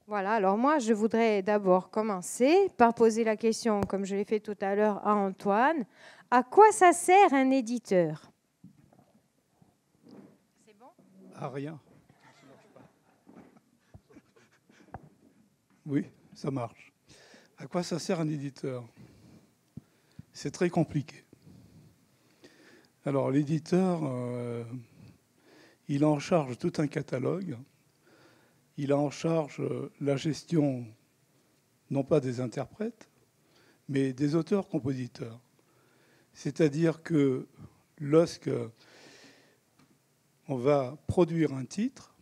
Voilà, alors moi, je voudrais d'abord commencer par poser la question, comme je l'ai fait tout à l'heure à Antoine, à quoi ça sert un éditeur? C'est bon? À rien. Oui, ça marche. À quoi ça sert un éditeur? C'est très compliqué. Alors l'éditeur, il a en charge tout un catalogue. Il a en charge la gestion, non pas des interprètes, mais des auteurs-compositeurs. C'est-à-dire que lorsque on va produire un titre,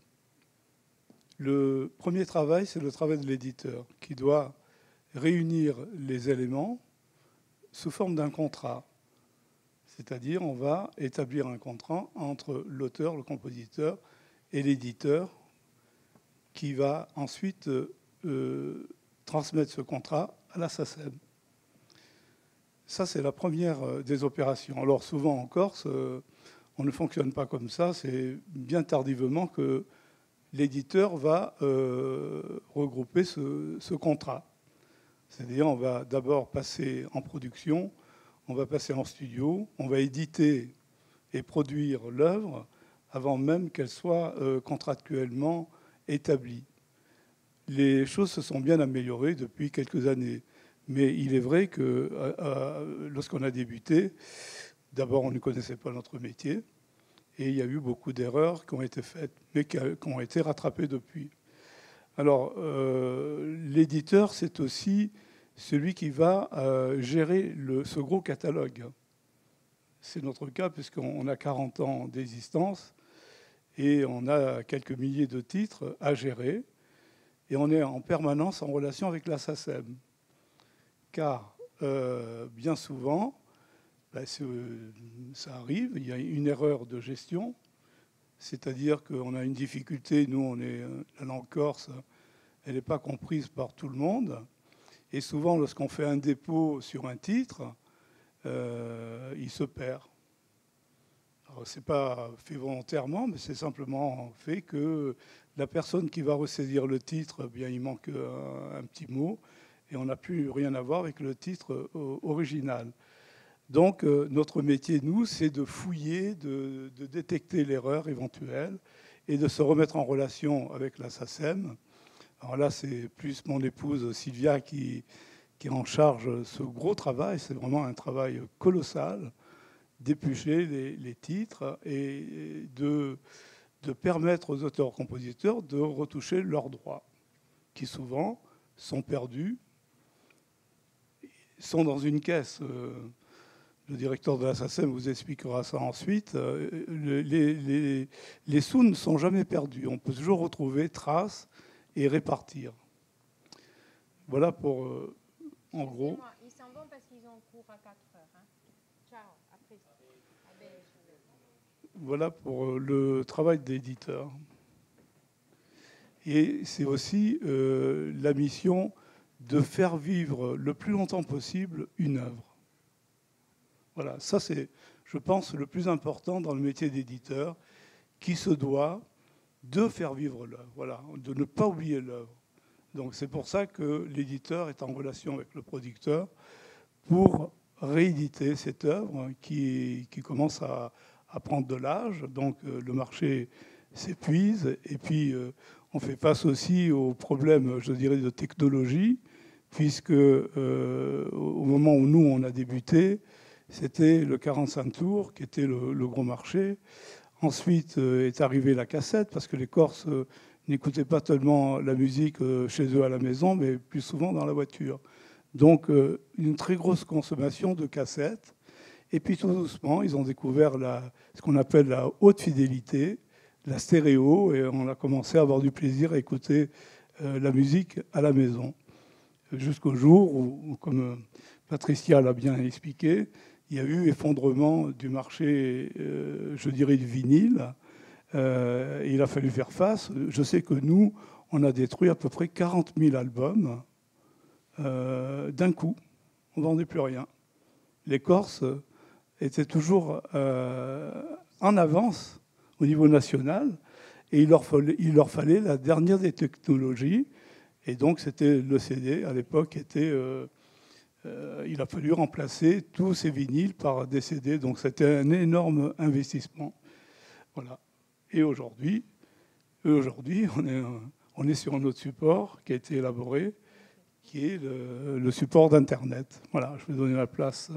le premier travail, c'est le travail de l'éditeur, qui doit réunir les éléments sous forme d'un contrat. C'est-à-dire, on va établir un contrat entre l'auteur, le compositeur et l'éditeur, qui va ensuite transmettre ce contrat à la SACEM. Ça, c'est la première des opérations. Alors souvent en Corse, on ne fonctionne pas comme ça. C'est bien tardivement que l'éditeur va regrouper ce contrat. C'est-à-dire, on va d'abord passer en production, on va passer en studio, on va éditer et produire l'œuvre avant même qu'elle soit contractuellement établie. Les choses se sont bien améliorées depuis quelques années. Mais il est vrai que lorsqu'on a débuté, d'abord, on ne connaissait pas notre métier. Et il y a eu beaucoup d'erreurs qui ont été faites, mais qui ont été rattrapées depuis. Alors, l'éditeur, c'est aussi celui qui va gérer ce gros catalogue. C'est notre cas, puisqu'on a 40 ans d'existence et on a quelques milliers de titres à gérer. Et on est en permanence en relation avec la SACEM. Car bien souvent, ça arrive, il y a une erreur de gestion, c'est-à-dire qu'on a une difficulté, nous, la langue corse, elle n'est pas comprise par tout le monde. Et souvent, lorsqu'on fait un dépôt sur un titre, il se perd. Alors, ce n'est pas fait volontairement, mais c'est simplement fait que la personne qui va ressaisir le titre, eh bien, il manque un petit mot, et on n'a plus rien à voir avec le titre original. Donc, notre métier, nous, c'est de fouiller, de détecter l'erreur éventuelle et de se remettre en relation avec la SACEM. Alors là, c'est plus mon épouse Sylvia qui est en charge ce gros travail. C'est vraiment un travail colossal, d'éplucher les titres et de permettre aux auteurs-compositeurs de retoucher leurs droits, qui souvent sont perdus, sont dans une caisse. Le directeur de la SACEM vous expliquera ça ensuite. Les sous ne sont jamais perdus. On peut toujours retrouver traces et répartir. Voilà pour, en gros. Ils sont bons parce qu'ils ont cours à 4 heures. Hein. Ciao, après. Voilà pour le travail d'éditeur. Et c'est aussi la mission de faire vivre le plus longtemps possible une œuvre. Voilà, ça c'est, je pense, le plus important dans le métier d'éditeur, qui se doit de faire vivre l'œuvre, voilà, de ne pas oublier l'œuvre. Donc c'est pour ça que l'éditeur est en relation avec le producteur pour rééditer cette œuvre qui commence à prendre de l'âge. Donc le marché s'épuise et puis on fait face aussi aux problèmes, je dirais, de technologie, puisque au moment où nous, on a débuté, c'était le 45 tours qui était le gros marché. Ensuite est arrivée la cassette, parce que les Corses n'écoutaient pas tellement la musique chez eux à la maison, mais plus souvent dans la voiture. Donc une très grosse consommation de cassettes. Et puis tout doucement, ils ont découvert ce qu'on appelle la haute fidélité, la stéréo, et on a commencé à avoir du plaisir à écouter la musique à la maison. Jusqu'au jour où, comme Patricia l'a bien expliqué, il y a eu effondrement du marché, je dirais, du vinyle. Il a fallu faire face. Je sais que nous, on a détruit à peu près 40 000 albums d'un coup. On ne vendait plus rien. Les Corses étaient toujours en avance au niveau national et il leur fallait la dernière des technologies. Et donc, c'était le CD, à l'époque, il a fallu remplacer tous ces vinyles par des CD. Donc, c'était un énorme investissement. Voilà. Et aujourd'hui, on est sur un autre support qui a été élaboré, qui est le support d'Internet. Voilà, je vais donner la place.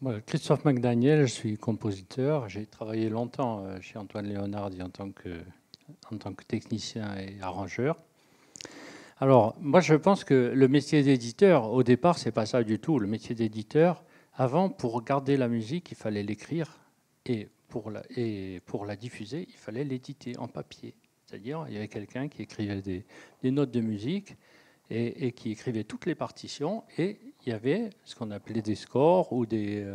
Voilà, Christophe McDaniel, je suis compositeur. J'ai travaillé longtemps chez Antoine Léonardi en tant que technicien et arrangeur. Alors, moi, je pense que le métier d'éditeur, au départ, c'est pas ça du tout. Le métier d'éditeur, avant, pour garder la musique, il fallait l'écrire, et pour la diffuser, il fallait l'éditer en papier. C'est-à-dire, il y avait quelqu'un qui écrivait des notes de musique et qui écrivait toutes les partitions, et il y avait ce qu'on appelait des scores ou des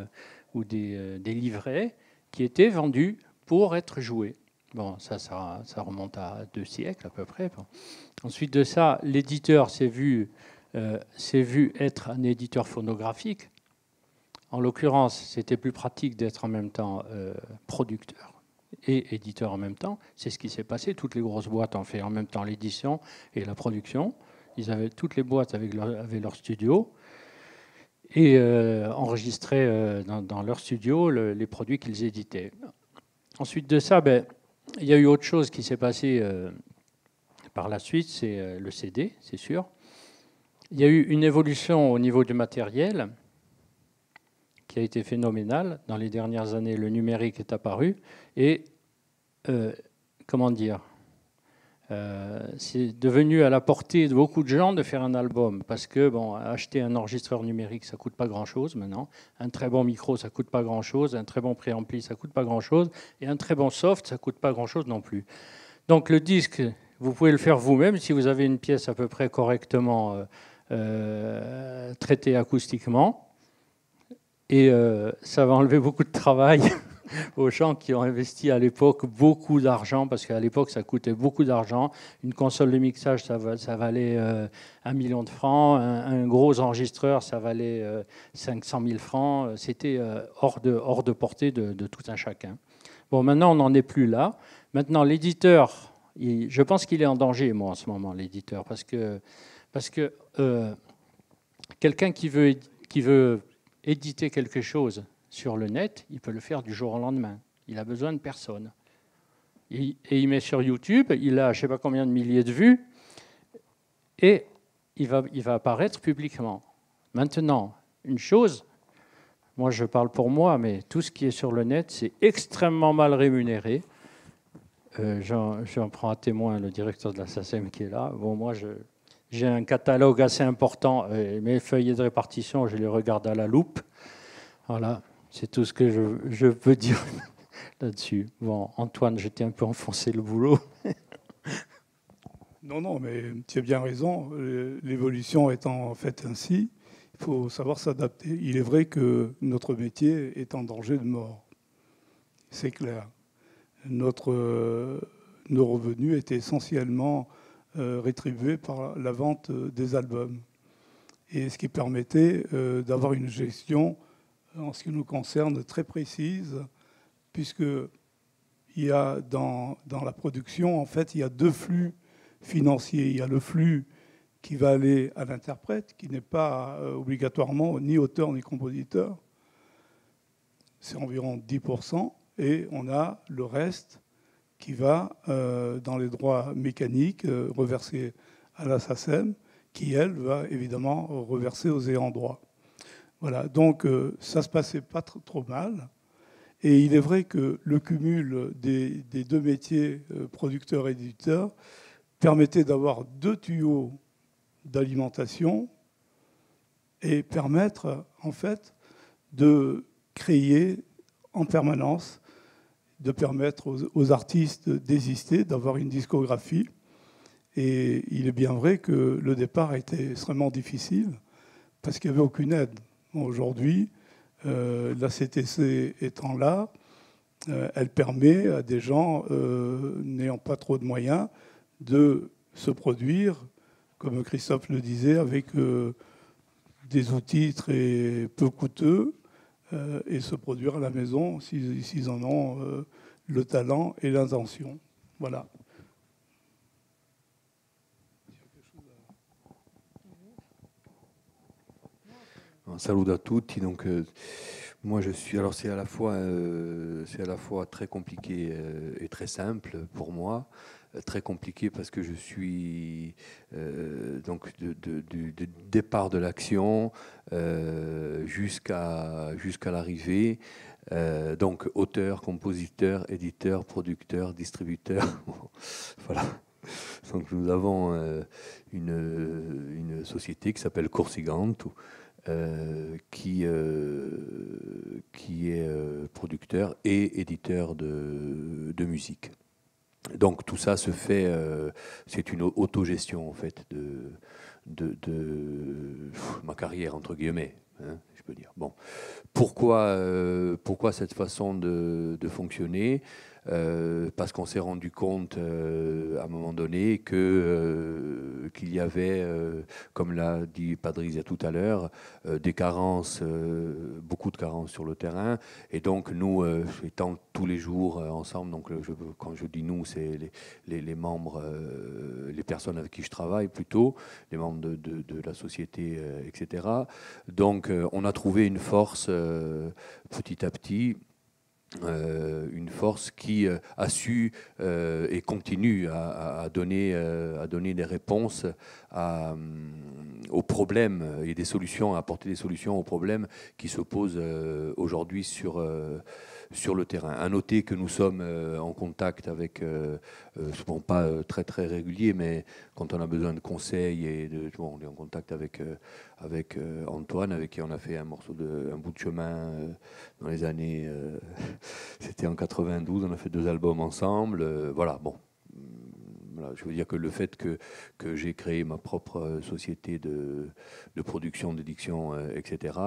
livrets qui étaient vendus pour être joués. Bon, ça remonte à 2 siècles à peu près. Bon. Ensuite de ça, l'éditeur s'est vu être un éditeur phonographique. En l'occurrence, c'était plus pratique d'être en même temps producteur et éditeur en même temps. C'est ce qui s'est passé. Toutes les grosses boîtes ont fait en même temps l'édition et la production. Toutes les boîtes avaient leur studio et enregistraient dans leur studio les produits qu'ils éditaient. Ensuite de ça, il y a eu autre chose qui s'est passé par la suite, c'est le CD, c'est sûr. Il y a eu une évolution au niveau du matériel qui a été phénoménale. Dans les dernières années, le numérique est apparu et, c'est devenu à la portée de beaucoup de gens de faire un album parce que acheter un enregistreur numérique, ça ne coûte pas grand-chose maintenant. Un très bon micro, ça ne coûte pas grand-chose. Un très bon préampli, ça ne coûte pas grand-chose. Et un très bon soft, ça ne coûte pas grand-chose non plus. Donc le disque, vous pouvez le faire vous-même si vous avez une pièce à peu près correctement traitée acoustiquement. Et ça va enlever beaucoup de travail aux gens qui ont investi à l'époque beaucoup d'argent, parce qu'à l'époque, ça coûtait beaucoup d'argent. Une console de mixage, ça valait 1 million de francs. Un gros enregistreur, ça valait 500 000 francs. C'était hors de portée de tout un chacun. Bon, maintenant, on n'en est plus là. Maintenant, l'éditeur, je pense qu'il est en danger, moi, en ce moment, l'éditeur, parce que quelqu'un qui veut éditer quelque chose sur le net, il peut le faire du jour au lendemain. Il a besoin de personne. Et il met sur YouTube, il a je ne sais pas combien de milliers de vues, et il va apparaître publiquement. Maintenant, une chose, moi je parle pour moi, mais tout ce qui est sur le net, c'est extrêmement mal rémunéré. J'en prends à témoin le directeur de la SACEM qui est là. Bon, moi, j'ai un catalogue assez important. Mes feuillets de répartition, je les regarde à la loupe. Voilà, c'est tout ce que je peux dire là-dessus. Bon, Antoine, je t'ai un peu enfoncé le boulot. Non, mais tu as bien raison. L'évolution étant faite ainsi, il faut savoir s'adapter. Il est vrai que notre métier est en danger de mort. C'est clair. Nos revenus étaient essentiellement rétribués par la vente des albums. Et ce qui permettait d'avoir une gestion, en ce qui nous concerne, très précise, puisqu'il y a dans la production, en fait, il y a 2 flux financiers. Il y a le flux qui va aller à l'interprète, qui n'est pas obligatoirement ni auteur ni compositeur. C'est environ 10%. Et on a le reste qui va dans les droits mécaniques reversés à la SACEM, qui, elle, va évidemment reverser aux ayants droit. Voilà, donc ça ne se passait pas trop mal. Et il est vrai que le cumul des 2 métiers, producteur et éditeur, permettait d'avoir 2 tuyaux d'alimentation et permettre, en fait, de créer en permanence, de permettre aux artistes d'exister, d'avoir une discographie. Et il est bien vrai que le départ a été extrêmement difficile parce qu'il n'y avait aucune aide. Aujourd'hui, la CTC étant là, elle permet à des gens n'ayant pas trop de moyens de se produire, comme Christophe le disait, avec des outils très peu coûteux, et se produire à la maison s'ils en ont le talent et l'intention. Voilà. Salut à tutti. Donc, moi, je suis. Alors, c'est à la fois très compliqué et très simple pour moi. Très compliqué parce que je suis donc du départ de l'action jusqu'à l'arrivée. Donc, auteur, compositeur, éditeur, producteur, distributeur. Voilà. Donc, nous avons une société qui s'appelle Corsiganto. Qui est producteur et éditeur de musique. Donc tout ça se fait, c'est une autogestion en fait de ma carrière entre guillemets, hein, je peux dire. Bon, pourquoi cette façon de fonctionner? Parce qu'on s'est rendu compte à un moment donné qu'il y avait, comme l'a dit Padrizia tout à l'heure, des carences, beaucoup de carences sur le terrain. Et donc nous, étant tous les jours ensemble, donc quand je dis nous, c'est les membres, les personnes avec qui je travaille plutôt, les membres de la société, etc. Donc on a trouvé une force petit à petit. Une force qui a su et continue à donner des réponses aux problèmes et des solutions, à apporter des solutions aux problèmes qui se posent aujourd'hui sur le terrain. À noter que nous sommes en contact avec, bon, pas très très régulier, mais quand on a besoin de conseils, on est en contact avec Antoine, avec qui on a fait un bout de chemin dans les années, c'était en 92, on a fait 2 albums ensemble, voilà, bon. Voilà, je veux dire que le fait que j'ai créé ma propre société de production, d'édiction, etc.,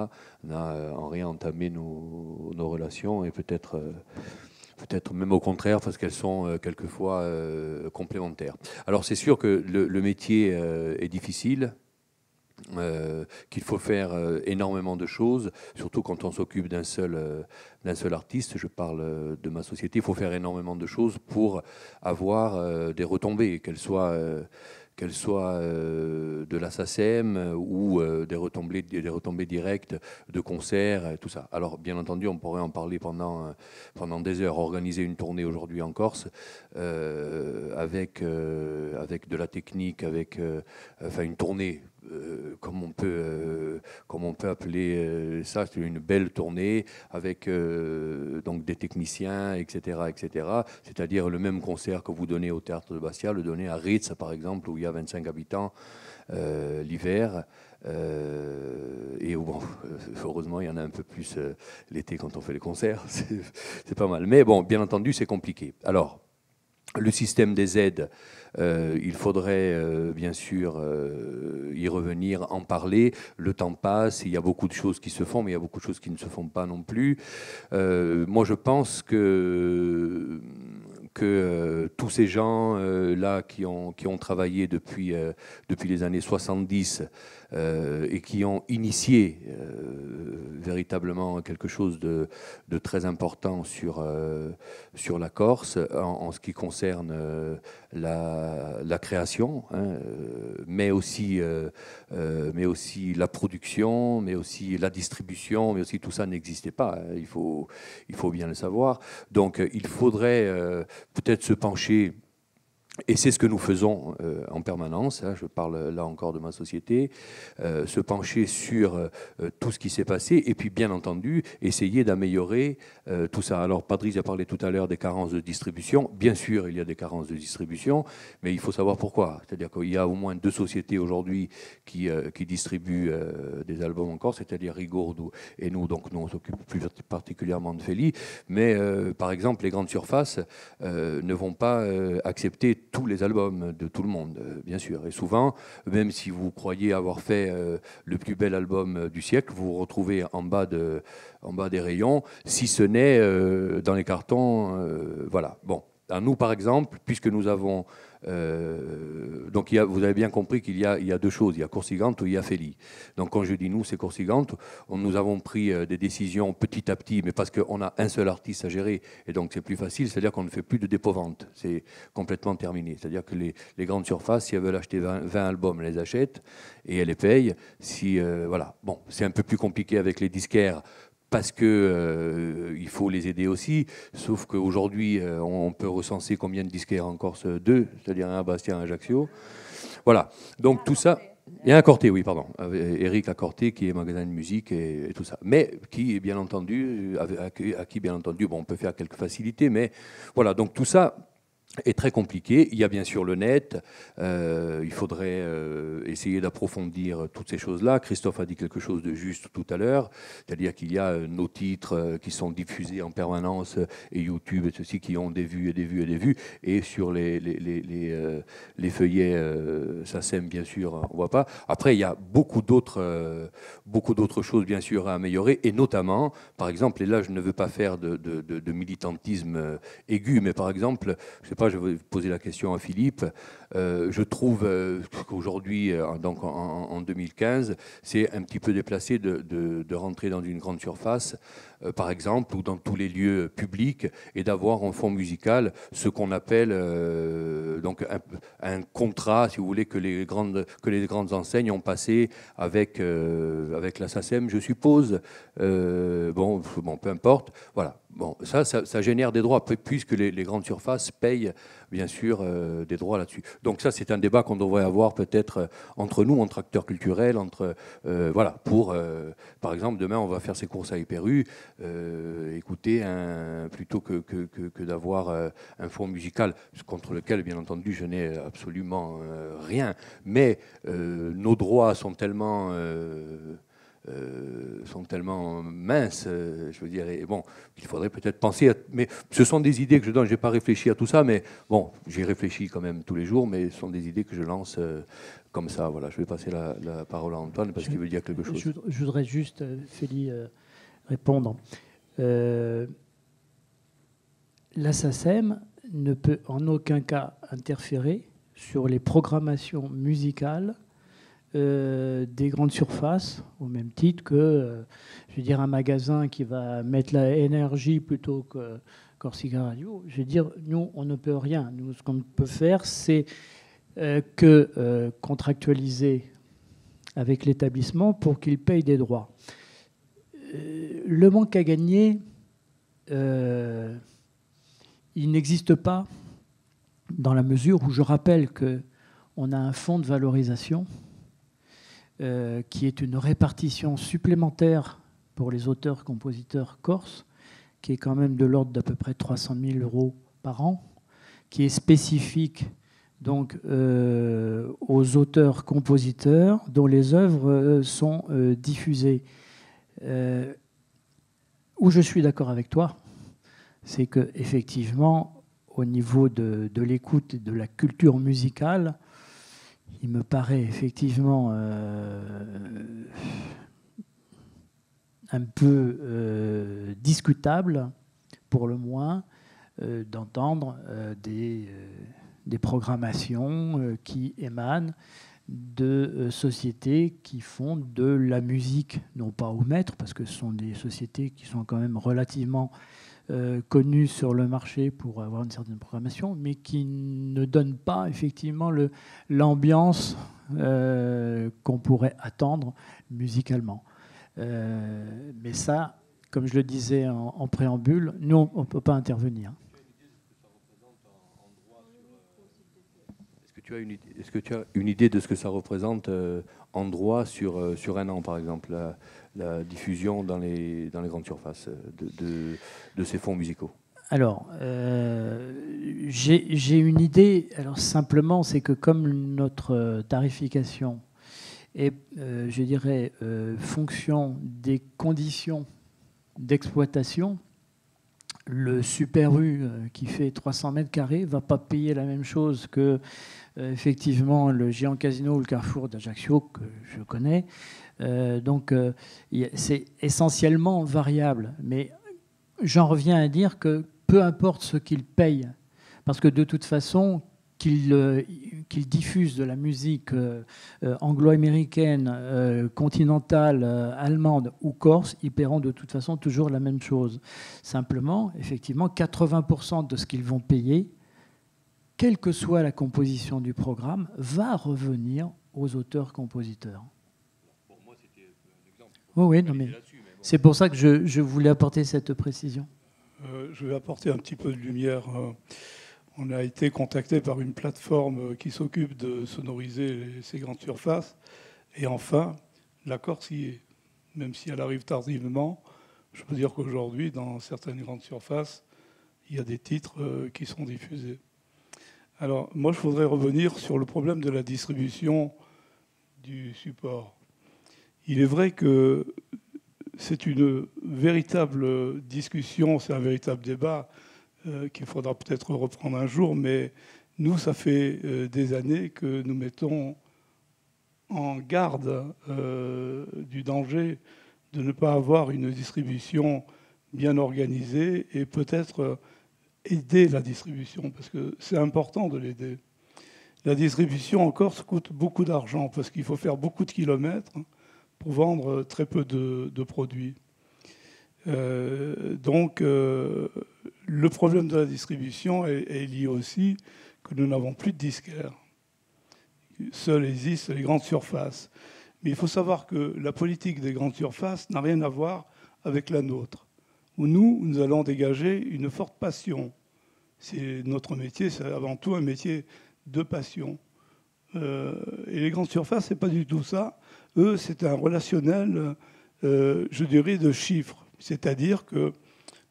n'a en rien entamé nos relations, et peut-être même au contraire, parce qu'elles sont quelquefois complémentaires. Alors c'est sûr que le métier est difficile, qu'il faut faire énormément de choses, surtout quand on s'occupe d'un seul artiste. Je parle de ma société. Il faut faire énormément de choses pour avoir des retombées, qu'elles soient de la SACEM ou des retombées directes de concerts, tout ça. Alors, bien entendu, on pourrait en parler pendant des heures. Organiser une tournée aujourd'hui en Corse avec de la technique, enfin une tournée. Comme on peut appeler ça, c'est une belle tournée avec donc des techniciens, etc., etc. C'est-à-dire le même concert que vous donnez au théâtre de Bastia, le donner à Ritz, par exemple, où il y a 25 habitants l'hiver. Et bon, heureusement, il y en a un peu plus l'été quand on fait les concerts. C'est pas mal. Mais bon, bien entendu, c'est compliqué. Alors, le système des aides, il faudrait bien sûr y revenir, en parler. Le temps passe, il y a beaucoup de choses qui se font, mais il y a beaucoup de choses qui ne se font pas non plus. Moi, je pense que tous ces gens là qui ont travaillé depuis les années 70 et qui ont initié véritablement quelque chose de très important sur la Corse en ce qui concerne la création, hein, mais aussi la production, mais aussi la distribution, mais aussi tout ça n'existait pas, hein, il faut bien le savoir. Donc il faudrait peut-être se pencher. Et c'est ce que nous faisons en permanence, hein, je parle là encore de ma société, se pencher sur tout ce qui s'est passé et puis bien entendu essayer d'améliorer tout ça. Alors Patrice a parlé tout à l'heure des carences de distribution. Bien sûr, il y a des carences de distribution, mais il faut savoir pourquoi. C'est-à-dire qu'il y a au moins 2 sociétés aujourd'hui qui distribuent des albums encore, c'est-à-dire Rigourdo et nous. Donc nous on s'occupe plus particulièrement de Feli, mais par exemple les grandes surfaces ne vont pas accepter tous les albums de tout le monde, bien sûr. Et souvent, même si vous croyez avoir fait le plus bel album du siècle, vous vous retrouvez en bas des rayons, si ce n'est dans les cartons. Voilà. Bon. Alors nous, par exemple, puisque nous avons... donc vous avez bien compris qu'il y a deux choses. Il y a Corsiganto et il y a Feli. Donc quand je dis nous, c'est Corsiganto. Nous avons pris des décisions petit à petit, mais parce qu'on a un seul artiste à gérer, et donc c'est plus facile. C'est-à-dire qu'on ne fait plus de dépôt-vente. C'est complètement terminé. C'est-à-dire que les grandes surfaces, si elles veulent acheter 20 albums, elles les achètent et elles les payent. Voilà. Bon, c'est un peu plus compliqué avec les disquaires, parce qu'il faut les aider aussi, sauf qu'aujourd'hui, on peut recenser combien de disquaires en Corse? 2, c'est-à-dire un à Bastia, un à Ajaccio. Voilà, donc tout ça... Il y a un Corté, oui, pardon. Eric Accorté, qui est magasin de musique et tout ça. Mais qui, bien entendu, à qui, bien entendu, bon, on peut faire quelques facilités, mais voilà, donc tout ça est très compliqué. Il y a bien sûr le net. Il faudrait essayer d'approfondir toutes ces choses-là. Christophe a dit quelque chose de juste tout à l'heure, c'est-à-dire qu'il y a nos titres qui sont diffusés en permanence et YouTube et ceux-ci qui ont des vues et des vues et des vues. Et sur les feuillets SACEM, bien sûr, on ne voit pas. Après, il y a beaucoup d'autres choses, bien sûr, à améliorer. Et notamment, par exemple, et là, je ne veux pas faire de militantisme aigu, mais par exemple, je ne sais pas, je vais poser la question à Philippe. Je trouve qu'aujourd'hui, donc en 2015, c'est un petit peu déplacé de rentrer dans une grande surface, par exemple, ou dans tous les lieux publics, et d'avoir en fond musical ce qu'on appelle donc un contrat, si vous voulez, que les grandes enseignes ont passé avec la SACEM, je suppose. Bon, peu importe. Voilà. Bon, ça génère des droits, puisque les grandes surfaces payent, bien sûr, des droits là-dessus. Donc ça, c'est un débat qu'on devrait avoir peut-être entre nous, entre acteurs culturels, voilà, pour, par exemple, demain, on va faire ses courses à Hyper U, écouter plutôt que d'avoir un fond musical, contre lequel, bien entendu, je n'ai absolument rien. Mais nos droits sont tellement minces, je veux dire, et bon, il faudrait peut-être penser mais ce sont des idées que je donne, je n'ai pas réfléchi à tout ça, mais bon, j'y réfléchis quand même tous les jours, mais ce sont des idées que je lance comme ça, voilà. Je vais passer la parole à Antoine, parce qu'il veut dire quelque chose. Je voudrais juste, Félie, répondre. La SACEM ne peut en aucun cas interférer sur les programmations musicales des grandes surfaces, au même titre que, je veux dire, un magasin qui va mettre la énergie plutôt que Corsica Radio. Je veux dire, nous, on ne peut rien. Nous, ce qu'on peut faire, c'est contractualiser avec l'établissement pour qu'il paye des droits. Le manque à gagner, il n'existe pas, dans la mesure où je rappelle qu'on a un fonds de valorisation qui est une répartition supplémentaire pour les auteurs-compositeurs corses, qui est quand même de l'ordre d'à peu près 300 000 € par an, qui est spécifique donc, aux auteurs-compositeurs dont les œuvres sont diffusées. Où je suis d'accord avec toi, c'est qu'effectivement, au niveau de l'écoute et de la culture musicale, il me paraît effectivement un peu discutable, pour le moins, d'entendre des programmations qui émanent de sociétés qui font de la musique, non pas au mètre, parce que ce sont des sociétés qui sont quand même relativement connues sur le marché pour avoir une certaine programmation, mais qui ne donnent pas effectivement l'ambiance qu'on pourrait attendre musicalement. Mais ça, comme je le disais en préambule, nous, on ne peut pas intervenir. Est-ce que tu as une idée de ce que ça représente en droit sur un an, par exemple, la diffusion dans les grandes surfaces de ces fonds musicaux? Alors, j'ai une idée. Alors, simplement, c'est que comme notre tarification est, je dirais, fonction des conditions d'exploitation, le Super U qui fait 300 mètres carrés ne va pas payer la même chose que effectivement le Géant Casino ou le Carrefour d'Ajaccio, que je connais. Donc, c'est essentiellement variable. Mais j'en reviens à dire que peu importe ce qu'ils payent Parce que de toute façon, qu'ils diffusent de la musique anglo-américaine, continentale, allemande ou corse, ils paieront de toute façon toujours la même chose. Simplement, effectivement, 80% de ce qu'ils vont payer, quelle que soit la composition du programme, va revenir aux auteurs-compositeurs. Pour moi, c'était un exemple. Oui, non, mais c'est pour ça que je voulais apporter cette précision. Je vais apporter un petit peu de lumière. On a été contacté par une plateforme qui s'occupe de sonoriser ces grandes surfaces. Et enfin, la Corse y est. Même si elle arrive tardivement, je peux dire qu'aujourd'hui, dans certaines grandes surfaces, il y a des titres qui sont diffusés. Alors, moi, je voudrais revenir sur le problème de la distribution du support. Il est vrai que c'est une véritable discussion, c'est un véritable débat qu'il faudra peut-être reprendre un jour, mais nous, ça fait des années que nous mettons en garde du danger de ne pas avoir une distribution bien organisée et peut-être aider la distribution, parce que c'est important de l'aider. La distribution en Corse coûte beaucoup d'argent, parce qu'il faut faire beaucoup de kilomètres pour vendre très peu de produits. Donc, le problème de la distribution est lié aussi que nous n'avons plus de disquaires. Seules existent les grandes surfaces. Mais il faut savoir que la politique des grandes surfaces n'a rien à voir avec la nôtre, où nous allons dégager une forte passion. C'est notre métier, c'est avant tout un métier de passion. Et les grandes surfaces, c'est pas du tout ça. Eux, c'est un relationnel, je dirais, de chiffres. C'est-à-dire que,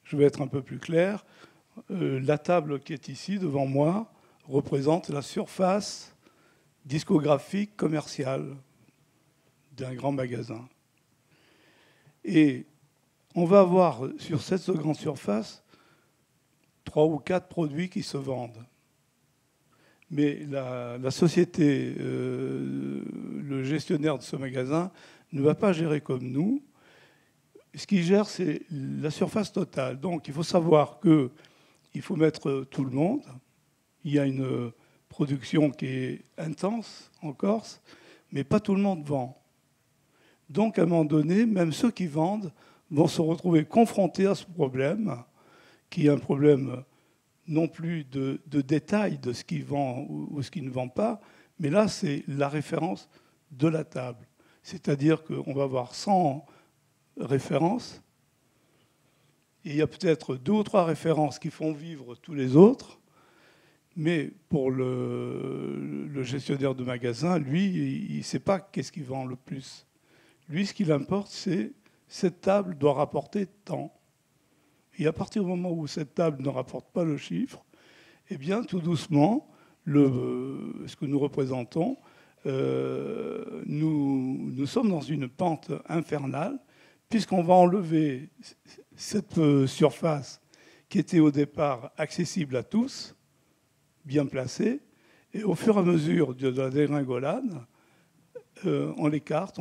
je vais être un peu plus clair, la table qui est ici devant moi représente la surface discographique commerciale d'un grand magasin. Et on va avoir sur cette grande surface 3 ou 4 produits qui se vendent. Mais la société, le gestionnaire de ce magasin ne va pas gérer comme nous. Ce qu'il gère, c'est la surface totale. Donc, il faut savoir qu'il faut mettre tout le monde. Il y a une production qui est intense en Corse, mais pas tout le monde vend. Donc, à un moment donné, même ceux qui vendent vont se retrouver confrontés à ce problème, qui est un problème non plus de détail de ce qui vend ou ce qui ne vend pas, mais là, c'est la référence de la table. C'est-à-dire qu'on va avoir 100 références, et il y a peut-être 2 ou 3 références qui font vivre tous les autres, mais pour le gestionnaire de magasin, lui, il ne sait pas qu'est-ce qu'il vend le plus. Lui, ce qui l'importe, c'est cette table doit rapporter tant. Et à partir du moment où cette table ne rapporte pas le chiffre, eh bien, tout doucement, ce que nous représentons, nous sommes dans une pente infernale, puisqu'on va enlever cette surface qui était au départ accessible à tous, bien placée, et au fur et à mesure de la dégringolade, on l'écarte,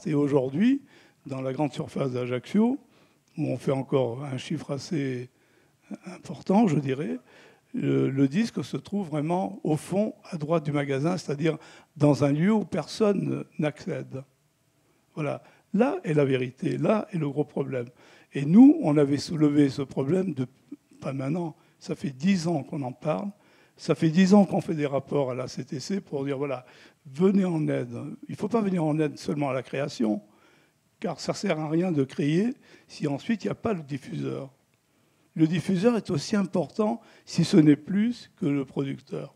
et aujourd'hui, dans la grande surface d'Ajaccio, où on fait encore un chiffre assez important, je dirais, le disque se trouve vraiment au fond, à droite du magasin, c'est-à-dire dans un lieu où personne n'accède. Voilà. Là est la vérité, là est le gros problème. Et nous, on avait soulevé ce problème, pas maintenant, ça fait 10 ans qu'on en parle, ça fait 10 ans qu'on fait des rapports à la CTC pour dire, voilà, venez en aide. Il ne faut pas venir en aide seulement à la création, car ça ne sert à rien de créer si ensuite il n'y a pas le diffuseur. Le diffuseur est aussi important, si ce n'est plus, que le producteur.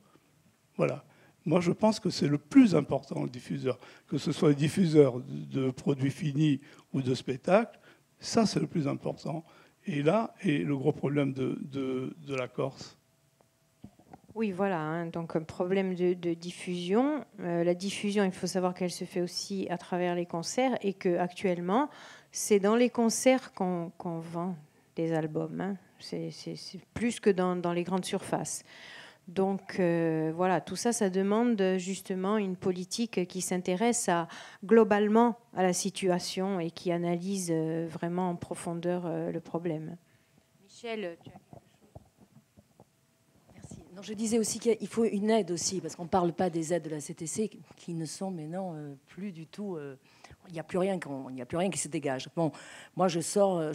Voilà. Moi, je pense que c'est le plus important, le diffuseur. Que ce soit le diffuseur de produits finis ou de spectacles, ça, c'est le plus important. Et là est le gros problème de la Corse. Oui, voilà, hein, donc un problème de diffusion. La diffusion, il faut savoir qu'elle se fait aussi à travers les concerts et qu'actuellement, c'est dans les concerts qu'on vend des albums. Hein. C'est plus que dans les grandes surfaces. Donc voilà, tout ça, ça demande justement une politique qui s'intéresse globalement à la situation et qui analyse vraiment en profondeur le problème. Michel, tu as quelque chose ? Merci. Non, je disais aussi qu'il faut une aide aussi, parce qu'on ne parle pas des aides de la CTC qui ne sont maintenant plus du tout... Il n'y a plus rien qui se dégage. Bon, moi, je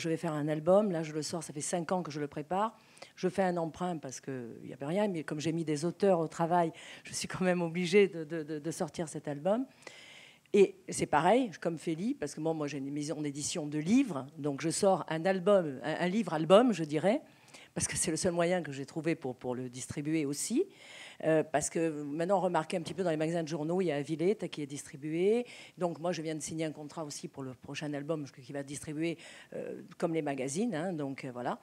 vais faire un album. Là, je le sors, ça fait 5 ans que je le prépare. Je fais un emprunt parce qu'il n'y avait rien, mais comme j'ai mis des auteurs au travail, je suis quand même obligée de sortir cet album. Et c'est pareil, comme Félie, parce que moi j'ai une maison d'édition de livres, donc je sors un album, un livre-album, je dirais, parce que c'est le seul moyen que j'ai trouvé pour le distribuer aussi. Parce que maintenant, remarquez un petit peu dans les magasins de journaux, il y a Avilette qui est distribué. Donc moi, je viens de signer un contrat aussi pour le prochain album qui va être distribué comme les magazines. Hein, donc voilà.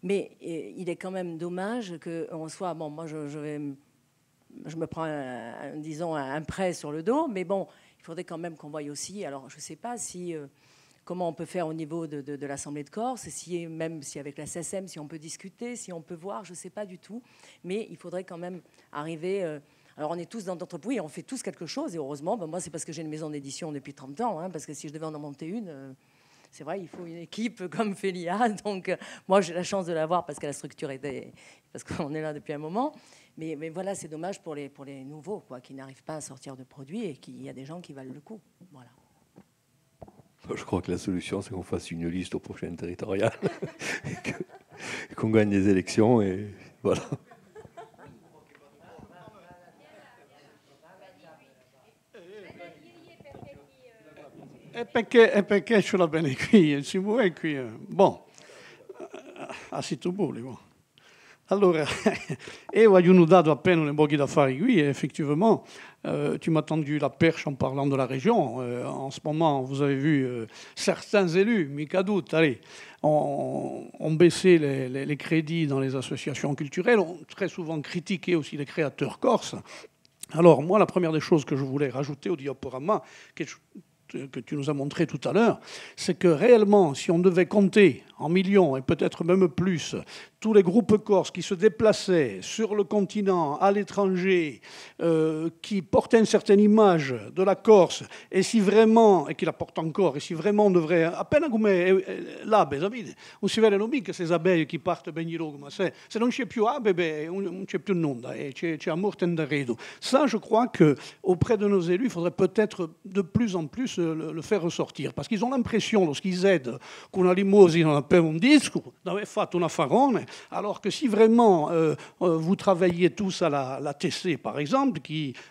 Mais il est quand même dommage qu'on soit... Bon, moi, je me prends, disons, un prêt sur le dos, mais bon, il faudrait quand même qu'on voie aussi. Alors, je ne sais pas si... comment on peut faire au niveau de l'Assemblée de Corse, même si avec la SACEM, si on peut discuter, si on peut voir, je ne sais pas du tout. Mais il faudrait quand même arriver... alors, on est tous dans notre pays, on fait tous quelque chose. Et heureusement, moi, c'est parce que j'ai une maison d'édition depuis 30 ans. Hein, parce que si je devais en monter une... c'est vrai, il faut une équipe comme Félia. Donc, moi, j'ai la chance de l'avoir parce que la structure était... Parce qu'on est là depuis un moment. Mais voilà, c'est dommage pour les nouveaux, quoi, qui n'arrivent pas à sortir de produits et qu'il y a des gens qui valent le coup. Voilà. Je crois que la solution, c'est qu'on fasse une liste aux prochaines territoriales et qu'on gagne des élections. Et voilà. E perché ce l'ha bene qui? Si muove qui. Bon, se tu vuoi. Allora, io ho dato appena un pochi d'affari qui, et effectivement, tu m'as tendu la perche en parlant de la région. En ce moment, vous avez vu certains élus, mica doute, allez, ont baissé les crédits dans les associations culturelles, ont très souvent critiqué aussi les créateurs corses. Alors, moi, la première des choses que je voulais rajouter au diaporama, que tu nous as montré tout à l'heure, c'est que réellement, si on devait compter en millions, et peut-être même plus, tous les groupes corses qui se déplaçaient sur le continent, à l'étranger, qui portaient une certaine image de la Corse, et si vraiment, et qui la portent encore, et si vraiment on devrait, appena come l'abe, sapete? Non si vedono mica ces abeilles qui partent ben giro come se non c'è più abe, non c'è più nulla, et c'è amor tenderedo. Ça, je crois qu'auprès de nos élus, il faudrait peut-être de plus en plus le faire ressortir, parce qu'ils ont l'impression, lorsqu'ils aident, qu'on a limosi non appena un disco, d'aver fatto un affarone, alors que si vraiment vous travailliez tous à la TC, par exemple,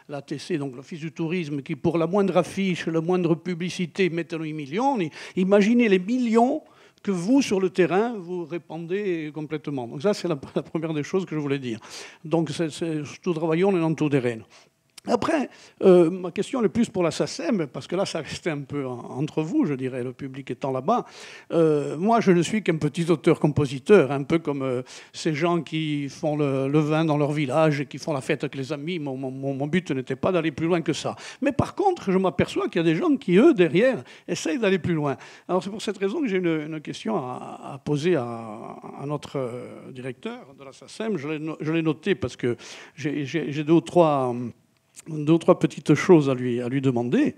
la TC, donc l'Office du tourisme, qui pour la moindre affiche, la moindre publicité mettono i milioni, imaginez les millions que vous, sur le terrain, vous répandez complètement. Donc ça, c'est la première des choses que je voulais dire. Donc, c'est tout travaillons dans tout terrain. Après, ma question elle est plus pour la SACEM, parce que là, ça restait un peu entre vous, je dirais, le public étant là-bas. Moi, je ne suis qu'un petit auteur-compositeur, un peu comme ces gens qui font le vin dans leur village et qui font la fête avec les amis. Mon but n'était pas d'aller plus loin que ça. Mais par contre, je m'aperçois qu'il y a des gens qui, eux, derrière, essayent d'aller plus loin. Alors, c'est pour cette raison que j'ai une question à poser à notre directeur de la SACEM. Je l'ai noté parce que j'ai deux ou trois petites choses à lui demander.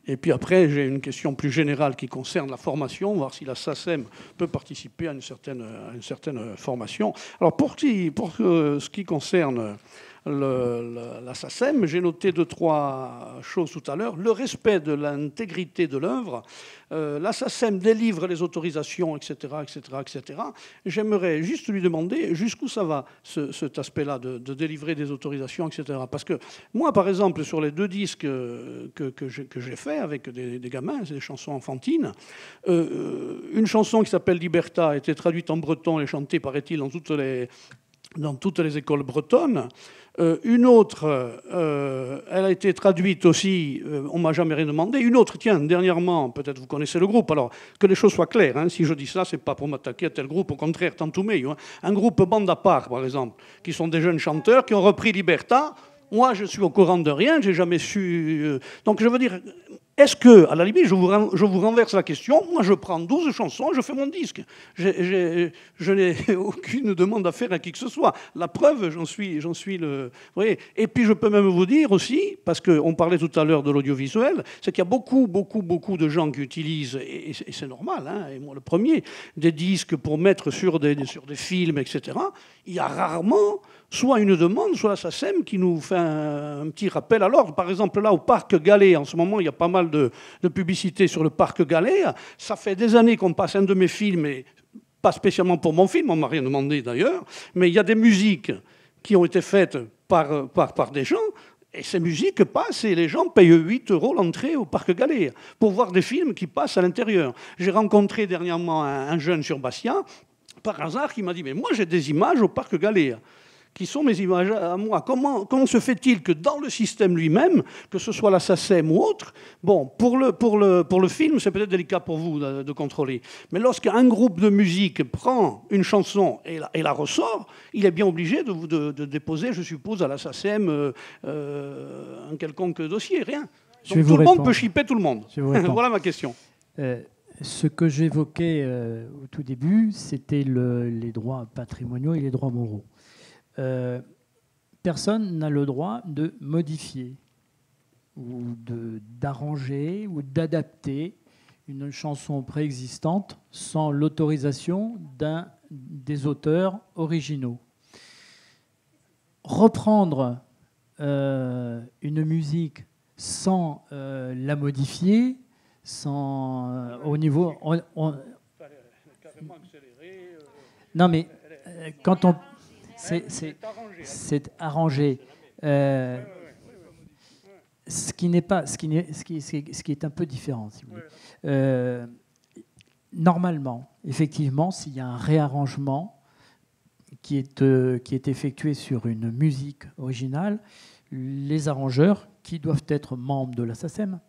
Et puis après, j'ai une question plus générale qui concerne la formation, voir si la SACEM peut participer à une certaine formation. Alors, pour ce qui concerne la SACEM, j'ai noté 2-3 choses tout à l'heure. Le respect de l'intégrité de l'œuvre. La SACEM délivre les autorisations, etc., etc., etc. J'aimerais juste lui demander jusqu'où ça va, cet aspect-là de délivrer des autorisations, etc. Parce que moi, par exemple, sur les 2 disques que j'ai fait avec des gamins, c'est des chansons enfantines, une chanson qui s'appelle Liberta a été traduite en breton et chantée, paraît-il, dans toutes les écoles bretonnes. Une autre, elle a été traduite aussi, on ne m'a jamais rien demandé. Une autre, tiens, dernièrement, peut-être vous connaissez le groupe, alors que les choses soient claires, hein, si je dis ça, ce n'est pas pour m'attaquer à tel groupe, au contraire, tant tout meilleur. Hein. Un groupe Bande à part, par exemple, qui sont des jeunes chanteurs qui ont repris Liberta. Moi, je suis au courant de rien, j'ai jamais su... Donc, je veux dire, est-ce que, à la limite, je vous renverse la question, moi je prends 12 chansons, je fais mon disque. Je n'ai aucune demande à faire à qui que ce soit. La preuve, j'en suis le... Vous voyez. Et puis je peux même vous dire aussi, parce qu'on parlait tout à l'heure de l'audiovisuel, c'est qu'il y a beaucoup de gens qui utilisent, et c'est normal, hein, et moi le premier, des disques pour mettre sur des films, etc. Il y a rarement soit une demande, soit la SACEM qui nous fait un petit rappel à l'ordre. Par exemple, là, au Parc Gallet, en ce moment, il y a pas mal de publicité sur le Parc Gallet. Ça fait des années qu'on passe un de mes films, et pas spécialement pour mon film, on ne m'a rien demandé d'ailleurs, mais il y a des musiques qui ont été faites par des gens, et ces musiques passent, et les gens payent 8 € l'entrée au Parc Gallet pour voir des films qui passent à l'intérieur. J'ai rencontré dernièrement un jeune sur Bastia, par hasard, qui m'a dit « Mais moi, j'ai des images au Parc Gallet ». Qui sont mes images à moi. Comment se fait-il que dans le système lui-même, que ce soit la SACEM ou autre, bon, pour le film, c'est peut-être délicat pour vous de contrôler, mais lorsqu'un groupe de musique prend une chanson et la ressort, il est bien obligé de déposer, je suppose, à la SACEM un quelconque dossier, rien. Donc tout le monde peut shipper tout le monde. Voilà ma question. Ce que j'évoquais au tout début, c'était les droits patrimoniaux et les droits moraux. Personne n'a le droit de modifier ou d'arranger ou d'adapter une chanson préexistante sans l'autorisation d'un des auteurs originaux. Reprendre une musique sans la modifier, sans au niveau... Non mais quand on... C'est arrangé. Ce qui est un peu différent, si vous voulez. Normalement, effectivement, s'il y a un réarrangement qui est effectué sur une musique originale, les arrangeurs, qui doivent être membres de la SACEM,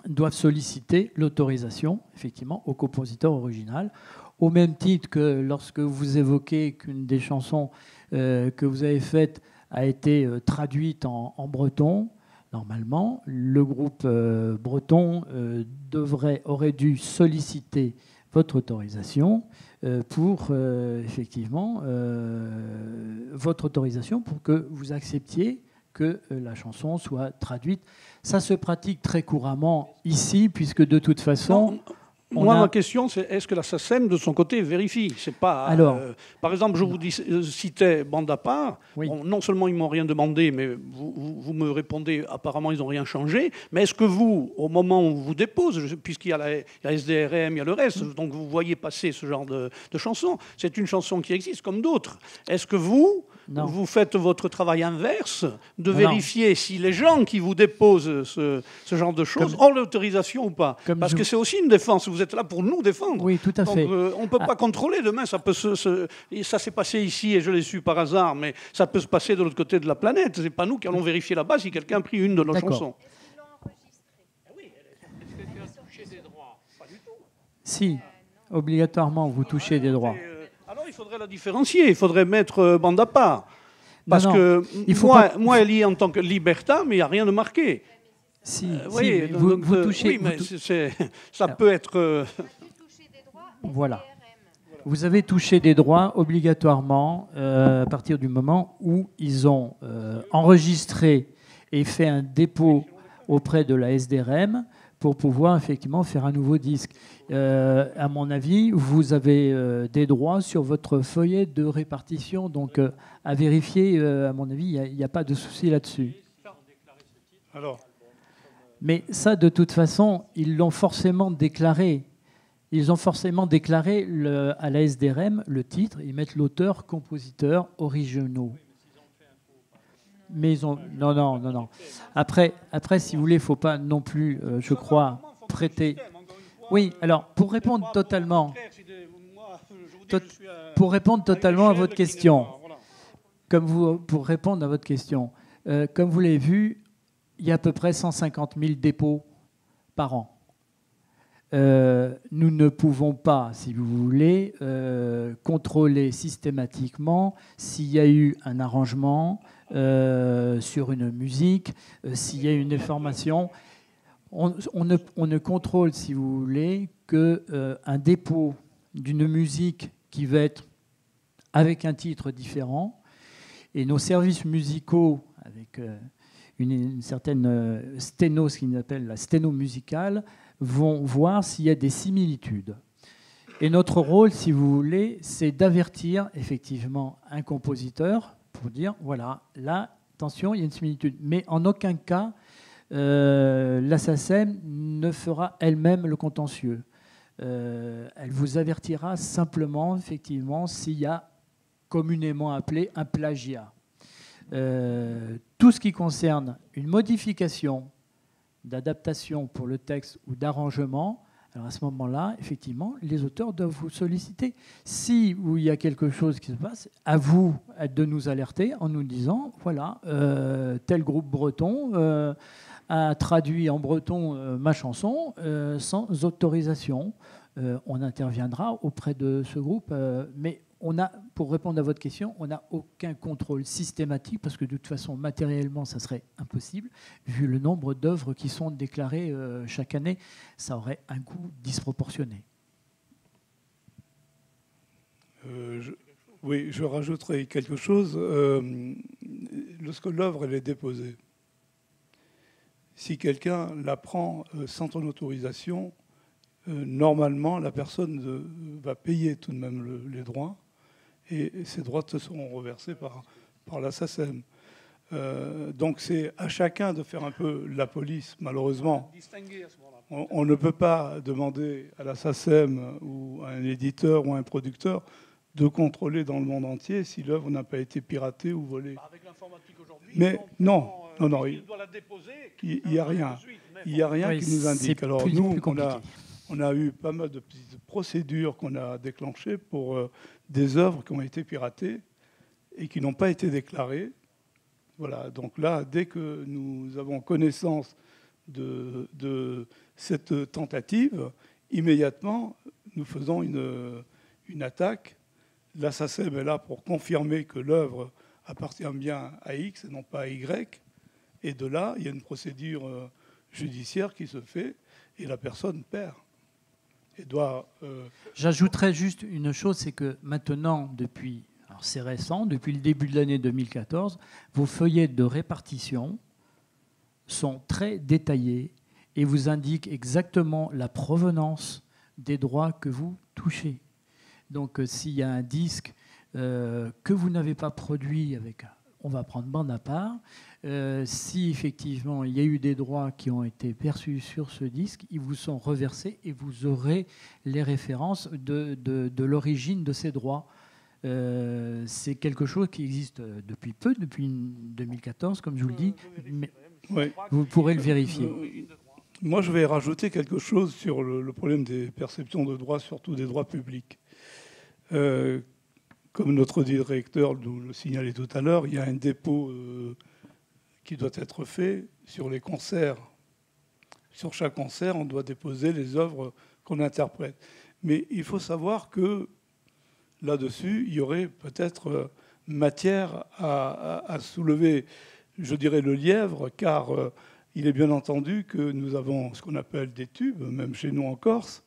doivent solliciter l'autorisation, effectivement, au compositeur original. Au même titre que lorsque vous évoquez qu'une des chansons que vous avez faites a été traduite en breton, normalement, le groupe breton aurait dû solliciter votre autorisation pour effectivement votre autorisation pour que vous acceptiez que la chanson soit traduite. Ça se pratique très couramment ici, puisque de toute façon... Moi, ma question, c'est est-ce que la SACEM, de son côté, vérifie? C'est pas. Alors, par exemple, je vous citais Bande à part. Oui. Bon, non seulement ils m'ont rien demandé, mais vous me répondez apparemment ils n'ont rien changé. Mais est-ce que vous, au moment où vous déposez, puisqu'il y a la SDRM, il y a le reste, donc vous voyez passer ce genre de chanson, c'est une chanson qui existe comme d'autres. Est-ce que vous faites votre travail inverse de vérifier si les gens qui vous déposent ce genre de choses ont l'autorisation ou pas? Parce que c'est aussi une défense. Vous êtes là pour nous défendre. Oui, tout à fait. On ne peut pas contrôler. Demain, ça s'est passé ici et je l'ai su par hasard, mais ça peut se passer de l'autre côté de la planète. Ce n'est pas nous qui allons vérifier là-bas si quelqu'un a pris une de nos chansons. Si, obligatoirement, vous touchez des droits. Alors, il faudrait la différencier. Il faudrait mettre bande à part. Parce que moi, elle y est en tant que libertin, mais il n'y a rien de marqué. Vous touchez... Oui, mais ça peut être... Voilà. Vous avez touché des droits obligatoirement à partir du moment où ils ont enregistré et fait un dépôt auprès de la SDRM pour pouvoir effectivement faire un nouveau disque. À mon avis, vous avez des droits sur votre feuillet de répartition, donc à vérifier, à mon avis, il n'y a pas de souci là-dessus. Alors. Mais ça, de toute façon, ils l'ont forcément déclaré. Ils ont forcément déclaré à la SDRM le titre, ils mettent l'auteur, compositeur, originaux. Mais ils ont... Non. Après, si vous voulez, il ne faut pas non plus, je crois, prêter... Oui, alors, pour répondre totalement à votre question, pour répondre à votre question, comme vous l'avez vu, il y a à peu près 150 000 dépôts par an. Nous ne pouvons pas, si vous voulez, contrôler systématiquement s'il y a eu un arrangement sur une musique, s'il y a eu une déformation. On ne contrôle, si vous voulez, qu'un dépôt d'une musique qui va être avec un titre différent. Et nos services musicaux, avec une certaine sténo, ce qu'ils appellent la sténo musicale, vont voir s'il y a des similitudes. Et notre rôle, si vous voulez, c'est d'avertir effectivement un compositeur pour dire, voilà, là, attention, il y a une similitude. Mais en aucun cas, la SACEM ne fera elle-même le contentieux. Elle vous avertira simplement, effectivement, s'il y a communément appelé un plagiat. Tout ce qui concerne une modification d'adaptation pour le texte ou d'arrangement, alors à ce moment-là, effectivement, les auteurs doivent vous solliciter. Si il y a quelque chose qui se passe, à vous de nous alerter en nous disant, voilà, tel groupe breton a traduit en breton ma chanson sans autorisation. On interviendra auprès de ce groupe, mais pour répondre à votre question, on n'a aucun contrôle systématique parce que de toute façon, matériellement, ça serait impossible. Vu le nombre d'œuvres qui sont déclarées chaque année, ça aurait un coût disproportionné. Oui, je rajouterai quelque chose. Lorsque l'œuvre est déposée, si quelqu'un la prend sans ton autorisation, normalement, la personne va payer tout de même les droits. Et ces droits te seront reversés par la SACEM. Donc c'est à chacun de faire un peu la police, malheureusement. On ne peut pas demander à la SACEM ou à un éditeur ou à un producteur de contrôler dans le monde entier si l'œuvre n'a pas été piratée ou volée. Avec l'informatique aujourd'hui, mais non, il doit la déposer. Il n'y a rien. Il n'y a rien qui nous indique. Alors nous, on a eu pas mal de petites procédures qu'on a déclenchées pour des œuvres qui ont été piratées et qui n'ont pas été déclarées. Voilà, donc là, dès que nous avons connaissance de cette tentative, immédiatement, nous faisons une attaque. La SACEM est là pour confirmer que l'œuvre appartient bien à X et non pas à Y. Et de là, il y a une procédure judiciaire qui se fait et la personne perd. J'ajouterais juste une chose, c'est que maintenant, alors c'est récent, depuis le début de l'année 2014, vos feuillets de répartition sont très détaillés et vous indiquent exactement la provenance des droits que vous touchez. Donc s'il y a un disque que vous n'avez pas produit avec... On va prendre bande à part. Si effectivement il y a eu des droits qui ont été perçus sur ce disque, ils vous sont reversés et vous aurez les références de l'origine de ces droits. C'est quelque chose qui existe depuis peu, depuis 2014, comme je vous le dis, mais oui. Vous pourrez le vérifier. Moi, je vais rajouter quelque chose sur le problème des perceptions de droits, surtout des droits publics. Comme notre directeur nous le signalait tout à l'heure, il y a un dépôt qui doit être fait sur les concerts. Sur chaque concert, on doit déposer les œuvres qu'on interprète. Mais il faut savoir que là-dessus, il y aurait peut-être matière à soulever, je dirais, le lièvre, car il est bien entendu que nous avons ce qu'on appelle des tubes, même chez nous en Corse,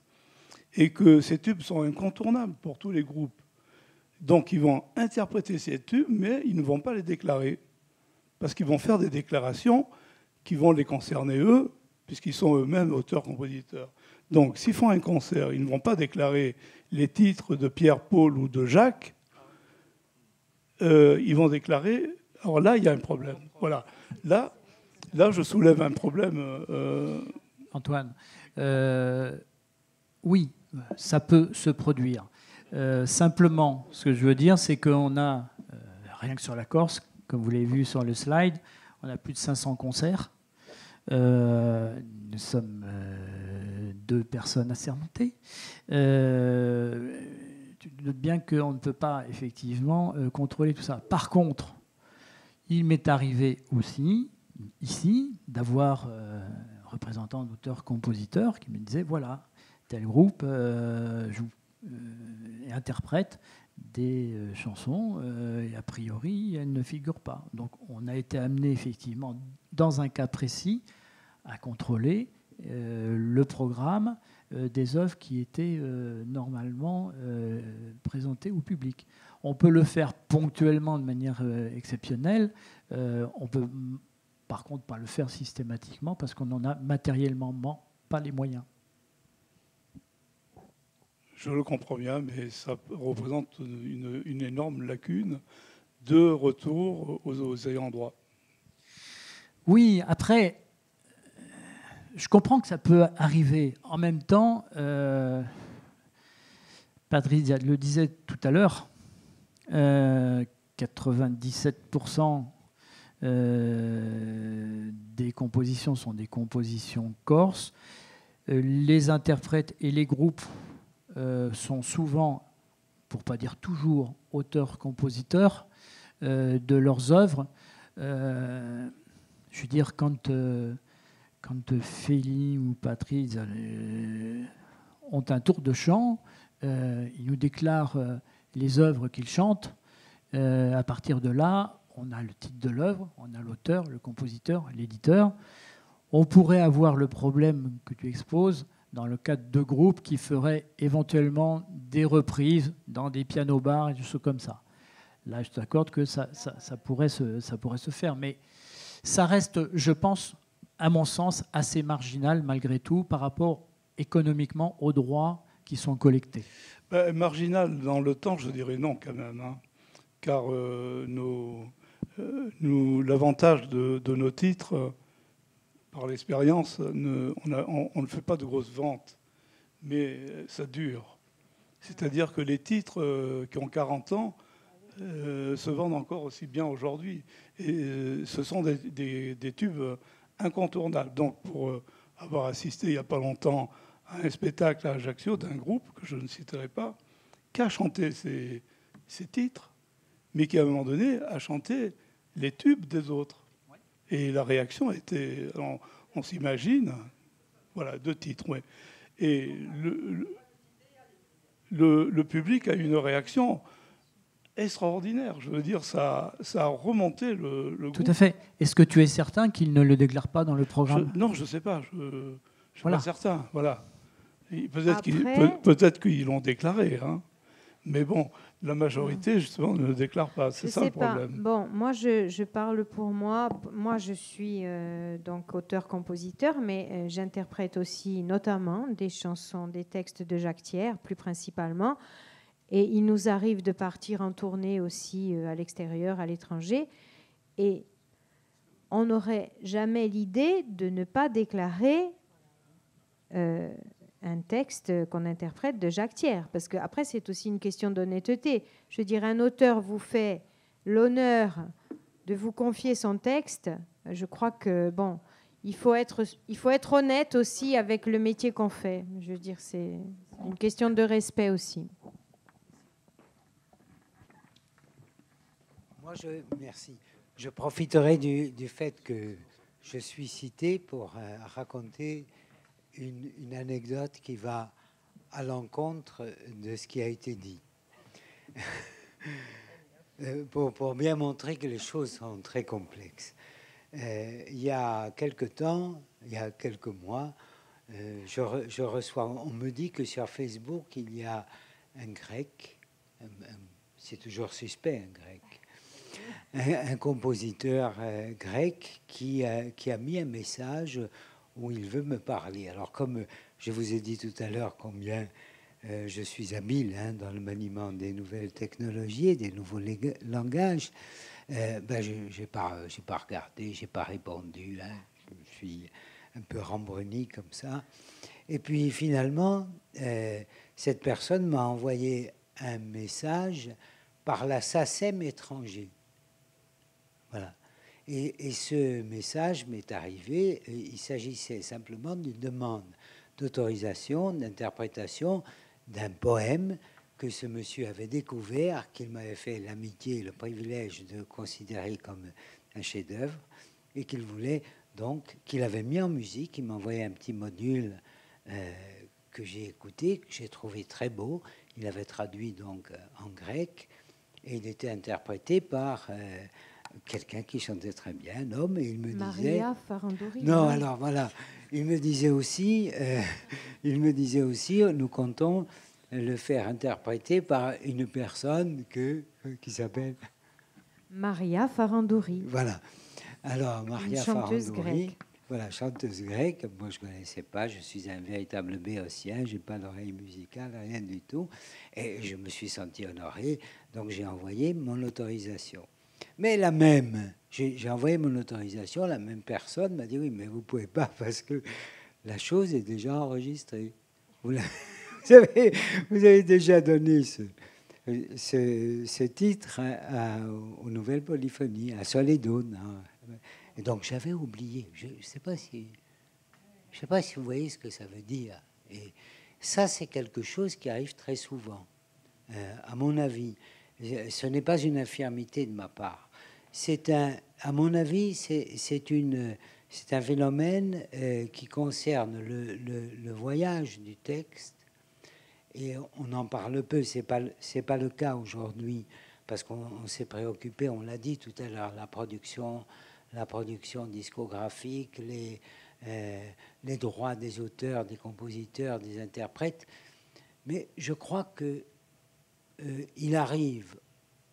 et que ces tubes sont incontournables pour tous les groupes. Donc ils vont interpréter ces tubes, mais ils ne vont pas les déclarer, parce qu'ils vont faire des déclarations qui vont les concerner eux, puisqu'ils sont eux-mêmes auteurs-compositeurs. Donc s'ils font un concert, ils ne vont pas déclarer les titres de Pierre, Paul ou de Jacques, ils vont déclarer... Alors là, il y a un problème. Voilà. Là, je soulève un problème. Antoine, oui, ça peut se produire. Simplement, ce que je veux dire, c'est qu'on a, rien que sur la Corse, comme vous l'avez vu sur le slide, on a plus de 500 concerts. Nous sommes 2 personnes assermentées. Tu te doutes bien qu'on ne peut pas effectivement contrôler tout ça. Par contre, il m'est arrivé aussi, ici, d'avoir un représentant d'auteur-compositeur qui me disait, voilà, tel groupe joue et interprète des chansons et a priori elles ne figurent pas. Donc on a été amené effectivement dans un cas précis à contrôler le programme des œuvres qui étaient normalement présentées au public. On peut le faire ponctuellement de manière exceptionnelle. On peut par contre pas le faire systématiquement parce qu'on n'en a matériellement pas les moyens. Je le comprends bien, mais ça représente une énorme lacune de retour aux ayants droit. Oui, après, je comprends que ça peut arriver. En même temps, Patrice le disait tout à l'heure, 97% des compositions sont des compositions corses. Les interprètes et les groupes sont souvent, pour ne pas dire toujours, auteurs-compositeurs de leurs œuvres. Je veux dire, quand Feli ou Patrice ont un tour de chant, ils nous déclarent les œuvres qu'ils chantent. À partir de là, on a le titre de l'œuvre, on a l'auteur, le compositeur, l'éditeur. On pourrait avoir le problème que tu exposes dans le cadre de groupes qui feraient éventuellement des reprises dans des pianos-bars et des choses comme ça. Là, je t'accorde que ça pourrait se faire. Mais ça reste, je pense, à mon sens, assez marginal malgré tout par rapport économiquement aux droits qui sont collectés. Marginal dans le temps, je dirais non quand même. Hein, car l'avantage de nos titres, par l'expérience, on ne fait pas de grosses ventes, mais ça dure. C'est-à-dire que les titres qui ont 40 ans se vendent encore aussi bien aujourd'hui. Et ce sont des tubes incontournables. Donc pour avoir assisté il n'y a pas longtemps à un spectacle à Ajaccio d'un groupe, que je ne citerai pas, qui a chanté ces titres, mais qui à un moment donné a chanté les tubes des autres. Et la réaction était, on s'imagine, voilà, 2 titres. Ouais. Et le public a une réaction extraordinaire. Je veux dire, ça a remonté le groupe. Tout à fait. Est-ce que tu es certain qu'il ne le déclare pas dans le programme ? Non, je ne sais pas. Je ne suis voilà. pas certain. Voilà. Peut-être qu'ils l'ont déclaré. Hein. Mais bon, la majorité, justement, ne le déclare pas. C'est ça le problème. Bon, moi, je parle pour moi. Moi, je suis donc auteur-compositeur, mais j'interprète aussi notamment des chansons, des textes de Jacques Thiers, plus principalement. Et il nous arrive de partir en tournée aussi à l'extérieur, à l'étranger. Et on n'aurait jamais l'idée de ne pas déclarer un texte qu'on interprète de Jacques Thiers. Parce qu'après, c'est aussi une question d'honnêteté. Je veux dire, un auteur vous fait l'honneur de vous confier son texte. Je crois que, bon, il faut être honnête aussi avec le métier qu'on fait. Je veux dire, c'est une question de respect aussi. Moi, merci. Je profiterai du fait que je suis cité pour raconter une anecdote qui va à l'encontre de ce qui a été dit. Pour bien montrer que les choses sont très complexes. Il y a quelque temps, il y a quelques mois, je reçois, on me dit que sur Facebook, il y a un grec, c'est toujours suspect, un grec, un compositeur grec qui a mis un message où il veut me parler. Alors, comme je vous ai dit tout à l'heure combien je suis habile dans le maniement des nouvelles technologies, des nouveaux langages, je n'ai pas regardé, je n'ai pas répondu. Je suis un peu rembruni comme ça. Et puis, finalement, cette personne m'a envoyé un message par la SACEM étranger. Voilà. Et ce message m'est arrivé, il s'agissait simplement d'une demande d'autorisation, d'interprétation d'un poème que ce monsieur avait découvert, qu'il m'avait fait l'amitié et le privilège de considérer comme un chef-d'œuvre, et qu'il voulait donc, qu'il avait mis en musique. Il m'a envoyé un petit module que j'ai écouté, que j'ai trouvé très beau. Il avait traduit donc en grec, et il était interprété par quelqu'un qui chantait très bien, un homme, et il me disait... Maria Farandouri. Non, alors voilà, il me disait aussi, nous comptons le faire interpréter par une personne qui s'appelle... Maria Farandouri. Voilà. Alors, Maria Une chanteuse Farandouri, grecque. voilà, chanteuse grecque. Moi, je ne connaissais pas. Je suis un véritable béotien. Je n'ai pas d'oreille musicale, rien du tout. Et je me suis senti honoré. Donc, j'ai envoyé mon autorisation. Mais j'ai envoyé mon autorisation. La même personne m'a dit, oui, mais vous ne pouvez pas parce que la chose est déjà enregistrée. Vous avez déjà donné ce titre aux Nouvelles Polyphonies, à Soledone. Et donc j'avais oublié. Je ne sais pas si vous voyez ce que ça veut dire. Et ça, c'est quelque chose qui arrive très souvent, à mon avis. Ce n'est pas une infirmité de ma part. À mon avis, c'est un phénomène qui concerne le voyage du texte. Et on en parle peu, c'est pas le cas aujourd'hui, parce qu'on s'est préoccupé, on l'a dit tout à l'heure, la production discographique, les droits des auteurs, des compositeurs, des interprètes. Mais je crois que il arrive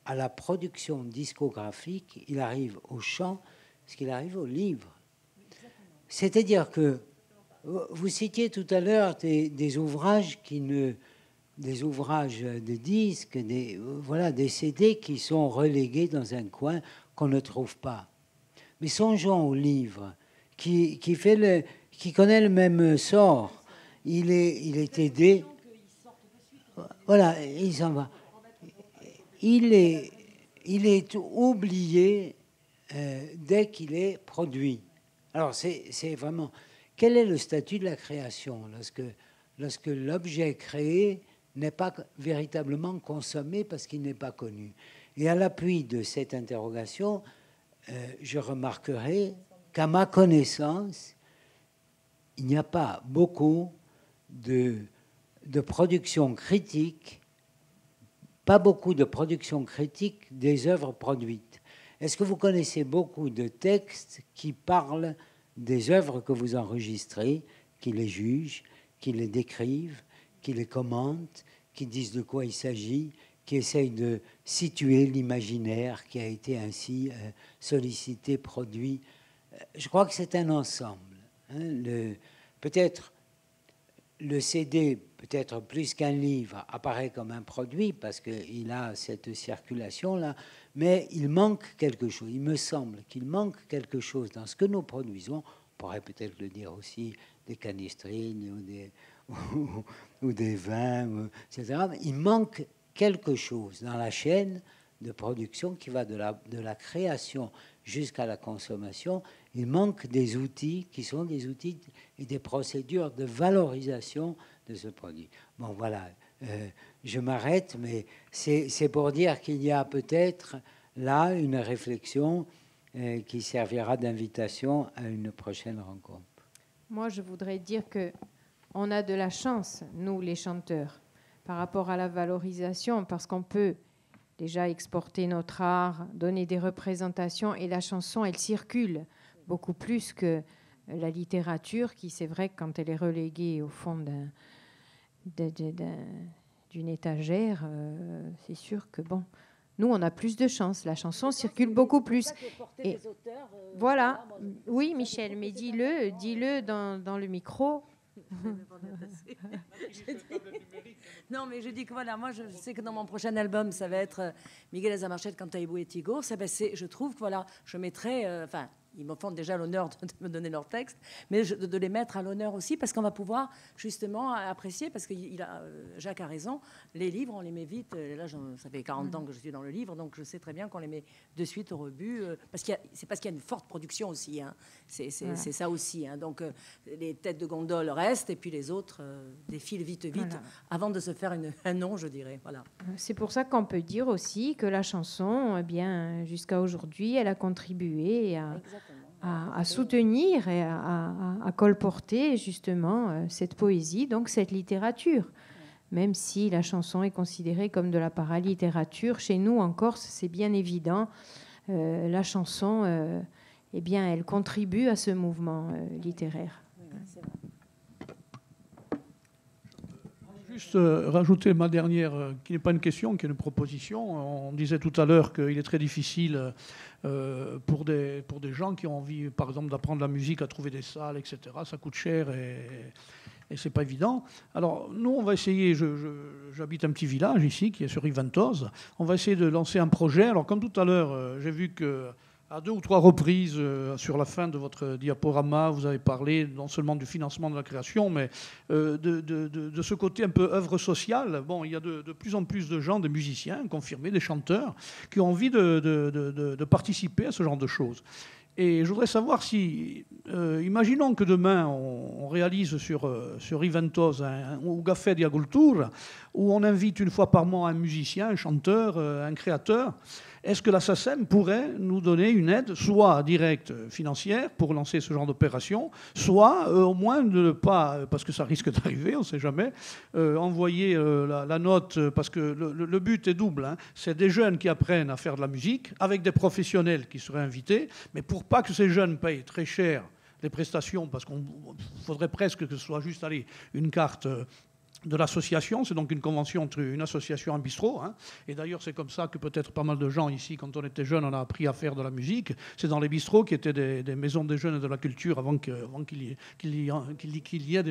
à la production discographique, il arrive au chant, ce qu'il arrive au livre. C'est-à-dire que vous citiez tout à l'heure des ouvrages des ouvrages de disques, des CD qui sont relégués dans un coin qu'on ne trouve pas. Mais songeons au livre qui connaît le même sort. Il est aidé. Voilà, il s'en va. Il est oublié dès qu'il est produit. Alors c'est vraiment... Quel est le statut de la création lorsque l'objet créé n'est pas véritablement consommé parce qu'il n'est pas connu? Et à l'appui de cette interrogation, je remarquerai qu'à ma connaissance, il n'y a pas beaucoup de production critique, des œuvres produites. Est-ce que vous connaissez beaucoup de textes qui parlent des œuvres que vous enregistrez, qui les jugent, qui les décrivent, qui les commentent, qui disent de quoi il s'agit, qui essayent de situer l'imaginaire qui a été ainsi sollicité, produit? Je crois que c'est un ensemble. Peut-être le CD, peut-être plus qu'un livre, apparaît comme un produit parce qu'il a cette circulation-là, mais il manque quelque chose. Il me semble qu'il manque quelque chose dans ce que nous produisons. On pourrait peut-être le dire aussi des canistrines ou des vins, etc. Il manque quelque chose dans la chaîne de production qui va de la création jusqu'à la consommation. Il manque des outils qui sont des outils et des procédures de valorisation de ce produit. Bon, voilà, je m'arrête, mais c'est pour dire qu'il y a peut-être là une réflexion qui servira d'invitation à une prochaine rencontre. Moi, je voudrais dire qu'on a de la chance, nous, les chanteurs, par rapport à la valorisation, parce qu'on peut déjà exporter notre art, donner des représentations, et la chanson, elle circule beaucoup plus que la littérature, qui, c'est vrai que quand elle est reléguée au fond d'une étagère, c'est sûr que, bon, nous, on a plus de chance. La chanson circule beaucoup plus. Et voilà. Oui, Michel, mais dis-le dans le micro. Non, mais je dis que voilà, moi je sais que dans mon prochain album, ça va être Miguel Azamarchet, Cantaïbou et Tigo. Je trouve que voilà, je mettrai, ils me font déjà l'honneur de me donner leur texte, mais de les mettre à l'honneur aussi, parce qu'on va pouvoir justement apprécier, parce que Jacques a raison, les livres, on les met vite. Là, ça fait 40 ans que je suis dans le livre, donc je sais très bien qu'on les met de suite au rebut, c'est parce qu'il y a une forte production aussi. Hein. C'est ça aussi. Hein. Donc, les têtes de gondole restent, et puis les autres défilent vite, voilà, avant de se faire un nom, je dirais. Voilà. C'est pour ça qu'on peut dire aussi que la chanson, eh bien, jusqu'à aujourd'hui, elle a contribué à soutenir et à colporter justement cette poésie, donc cette littérature. Même si la chanson est considérée comme de la paralittérature, chez nous en Corse, c'est bien évident. la chanson, eh bien, elle contribue à ce mouvement littéraire. Juste rajouter ma dernière, qui n'est pas une question, qui est une proposition. On disait tout à l'heure qu'il est très difficile pour des gens qui ont envie, par exemple, d'apprendre la musique, à trouver des salles, etc. Ça coûte cher et c'est pas évident. Alors, nous, on va essayer, j'habite un petit village ici, qui est sur Riventós. On va essayer de lancer un projet. Alors, comme tout à l'heure, j'ai vu que à 2 ou 3 reprises, sur la fin de votre diaporama, vous avez parlé non seulement du financement de la création, mais de ce côté un peu œuvre sociale. Bon, il y a de plus en plus de gens, des musiciens confirmés, des chanteurs, qui ont envie de participer à ce genre de choses. Et je voudrais savoir si, imaginons que demain on réalise sur Riventós ou Café di Agricultura, où on invite une fois par mois un musicien, un chanteur, un créateur. Est-ce que la SACEM pourrait nous donner une aide, soit directe financière, pour lancer ce genre d'opération, soit au moins de ne pas, parce que ça risque d'arriver, on ne sait jamais, envoyer la note, parce que le but est double. Hein. C'est des jeunes qui apprennent à faire de la musique, avec des professionnels qui seraient invités, mais pour pas que ces jeunes payent très cher les prestations, parce qu'il faudrait presque que ce soit juste une carte de l'association, c'est donc une convention entre une association et un bistrot. Hein. Et d'ailleurs, c'est comme ça que peut-être pas mal de gens ici, quand on était jeunes, on a appris à faire de la musique. C'est dans les bistrots qui étaient des maisons des jeunes et de la culture avant qu'il y ait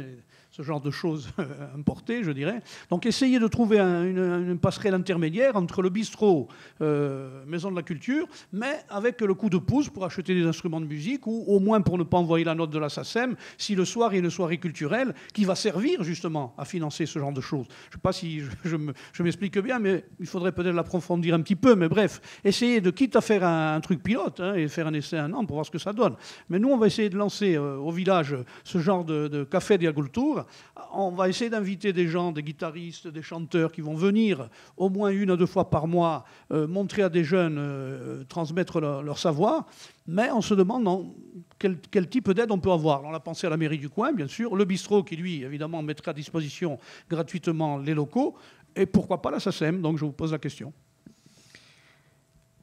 ce genre de choses importées, je dirais. Donc, essayer de trouver une passerelle intermédiaire entre le bistrot, maison de la culture, mais avec le coup de pouce pour acheter des instruments de musique ou au moins pour ne pas envoyer la note de la SACEM si le soir il y a une soirée culturelle qui va servir justement à financer ce genre de choses. Je ne sais pas si je m'explique bien, mais il faudrait peut-être l'approfondir un petit peu. Mais bref, essayer de, quitte à faire un truc pilote et faire un essai 1 an pour voir ce que ça donne. Mais nous, on va essayer de lancer au village ce genre de café di agricultura. On va essayer d'inviter des gens, des guitaristes, des chanteurs qui vont venir au moins 1 à 2 fois par mois montrer à des jeunes, transmettre leur savoir. Mais on se demande quel type d'aide on peut avoir. On a pensé à la mairie du coin, bien sûr, le bistrot qui, lui, évidemment, mettra à disposition gratuitement les locaux, et pourquoi pas la SACEM. Donc je vous pose la question.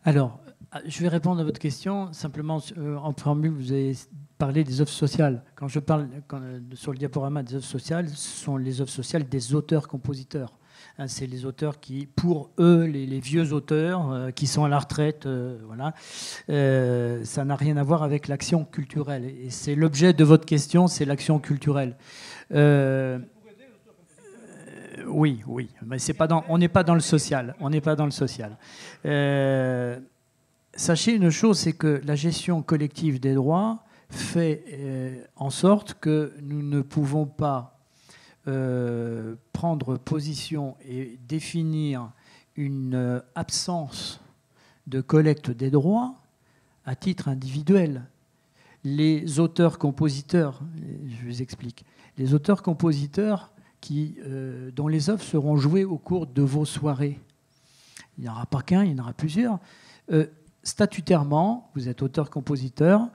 Alors, je vais répondre à votre question. Simplement, en préambule, vous avez parlé des œuvres sociales. Quand je parle sur le diaporama des œuvres sociales, ce sont les œuvres sociales des auteurs-compositeurs. C'est les auteurs qui, pour eux, les vieux auteurs qui sont à la retraite, voilà. Ça n'a rien à voir avec l'action culturelle. Et c'est l'objet de votre question, c'est l'action culturelle. Oui, mais on n'est pas dans le social. On n'est pas dans le social. Sachez une chose, c'est que la gestion collective des droits fait en sorte que nous ne pouvons pas prendre position et définir une absence de collecte des droits à titre individuel. Les auteurs-compositeurs, je vous explique, les auteurs-compositeurs dont les œuvres seront jouées au cours de vos soirées. Il n'y en aura pas qu'un, il y en aura plusieurs. Statutairement, vous êtes auteur-compositeur,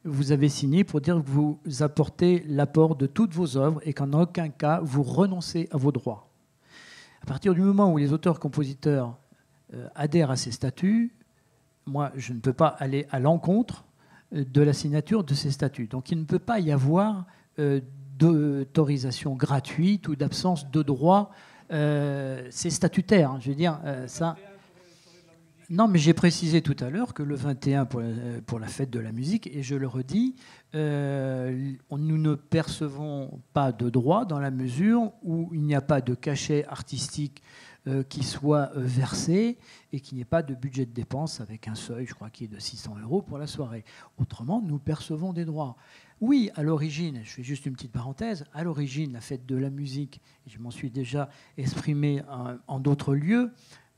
vous avez signé pour dire que vous apportez l'apport de toutes vos œuvres et qu'en aucun cas vous renoncez à vos droits. À partir du moment où les auteurs-compositeurs adhèrent à ces statuts, moi, je ne peux pas aller à l'encontre de la signature de ces statuts. Donc il ne peut pas y avoir d'autorisation gratuite ou d'absence de droit. C'est statutaire, hein, je veux dire, ça... Non, mais j'ai précisé tout à l'heure que le 21 pour la fête de la musique, et je le redis, nous ne percevons pas de droit dans la mesure où il n'y a pas de cachet artistique qui soit versé et qu'il n'y ait pas de budget de dépenses avec un seuil, je crois, qui est de 600 € pour la soirée. Autrement, nous percevons des droits. Oui, à l'origine, je fais juste une petite parenthèse, à l'origine, la fête de la musique, et je m'en suis déjà exprimé en d'autres lieux,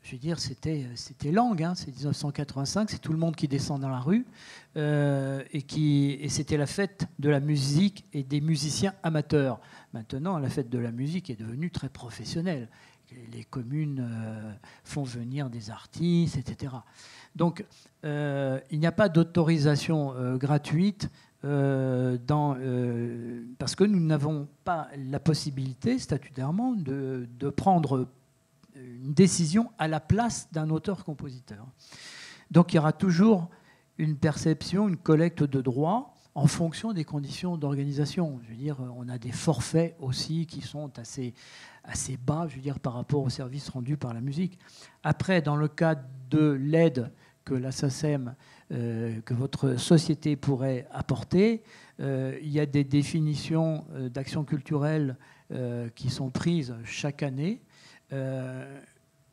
je veux dire, c'était Lang, hein, c'est 1985, c'est tout le monde qui descend dans la rue, et c'était la fête de la musique et des musiciens amateurs. Maintenant, la fête de la musique est devenue très professionnelle. Les communes font venir des artistes, etc. Donc, il n'y a pas d'autorisation gratuite parce que nous n'avons pas la possibilité, statutairement, de prendre une décision à la place d'un auteur-compositeur. Donc il y aura toujours une perception, une collecte de droits en fonction des conditions d'organisation. Je veux dire, on a des forfaits aussi qui sont assez bas, je veux dire, par rapport aux services rendus par la musique. Après, dans le cadre de l'aide que la SACEM, que votre société pourrait apporter, il y a des définitions d'action culturelle qui sont prises chaque année.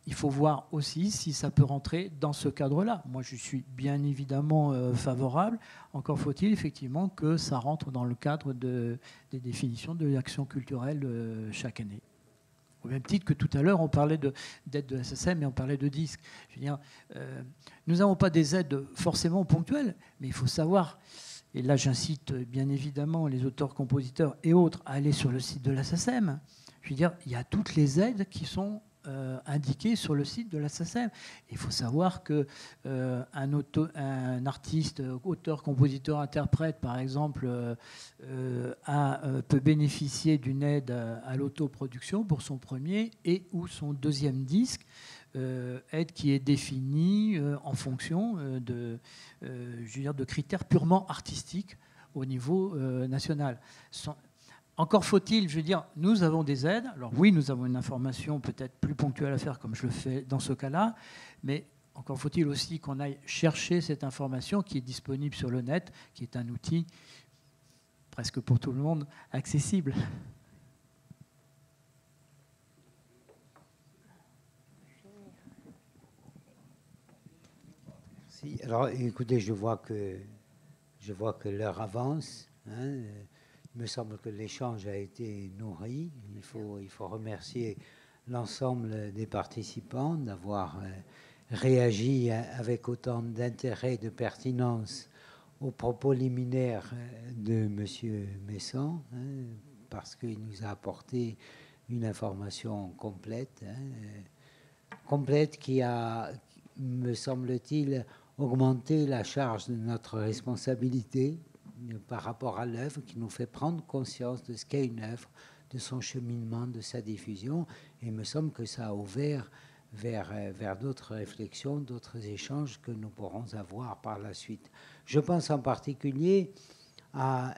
Il faut voir aussi si ça peut rentrer dans ce cadre-là. Moi, je suis bien évidemment favorable. Encore faut-il effectivement que ça rentre dans le cadre des définitions de l'action culturelle chaque année. Au même titre que tout à l'heure, on parlait d'aide de la SACEM et on parlait de disques. Je veux dire, nous n'avons pas des aides forcément ponctuelles, mais il faut savoir, et là j'incite bien évidemment les auteurs, compositeurs et autres à aller sur le site de la SACEM. Je veux dire, il y a toutes les aides qui sont indiquées sur le site de la SACEM. Il faut savoir qu'un artiste, auteur, compositeur, interprète, par exemple, peut bénéficier d'une aide à l'autoproduction pour son premier et ou son deuxième disque, aide qui est définie en fonction je veux dire, de critères purement artistiques au niveau national. Encore faut-il, je veux dire, nous avons des aides. Alors oui, nous avons une information peut-être plus ponctuelle à faire, comme je le fais dans ce cas-là, mais encore faut-il aussi qu'on aille chercher cette information qui est disponible sur le net, qui est un outil presque pour tout le monde accessible. Merci. Alors, écoutez, je vois que l'heure avance. Hein. Il me semble que l'échange a été nourri. Il faut remercier l'ensemble des participants d'avoir réagi avec autant d'intérêt et de pertinence aux propos liminaires de M. Messon, hein, parce qu'il nous a apporté une information complète, complète qui a, me semble-t-il, augmenté la charge de notre responsabilité par rapport à l'œuvre, qui nous fait prendre conscience de ce qu'est une œuvre, de son cheminement, de sa diffusion. Et il me semble que ça a ouvert vers d'autres réflexions, d'autres échanges que nous pourrons avoir par la suite. Je pense en particulier à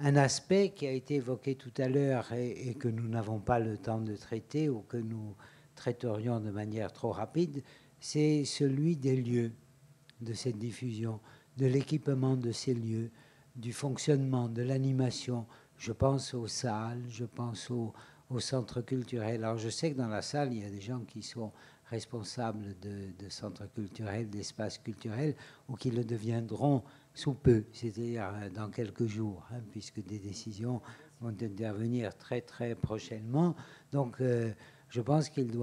un aspect qui a été évoqué tout à l'heure et que nous n'avons pas le temps de traiter ou que nous traiterions de manière trop rapide, c'est celui des lieux de cette diffusion, de l'équipement de ces lieux, du fonctionnement, de l'animation. Je pense aux salles, je pense aux centres culturels. Alors je sais que dans la salle, il y a des gens qui sont responsables de centres culturels, d'espaces culturels, ou qui le deviendront sous peu, c'est-à-dire dans quelques jours, hein, puisque des décisions vont intervenir très très prochainement. Donc je pense qu'ils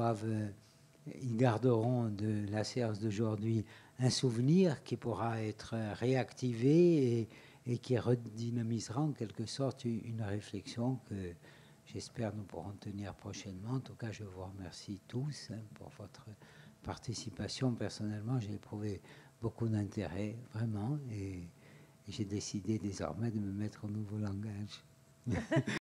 garderont de la séance d'aujourd'hui un souvenir qui pourra être réactivé et qui redynamisera en quelque sorte une réflexion que j'espère nous pourrons tenir prochainement. En tout cas, je vous remercie tous pour votre participation. Personnellement, j'ai éprouvé beaucoup d'intérêt, vraiment, et j'ai décidé désormais de me mettre au nouveau langage.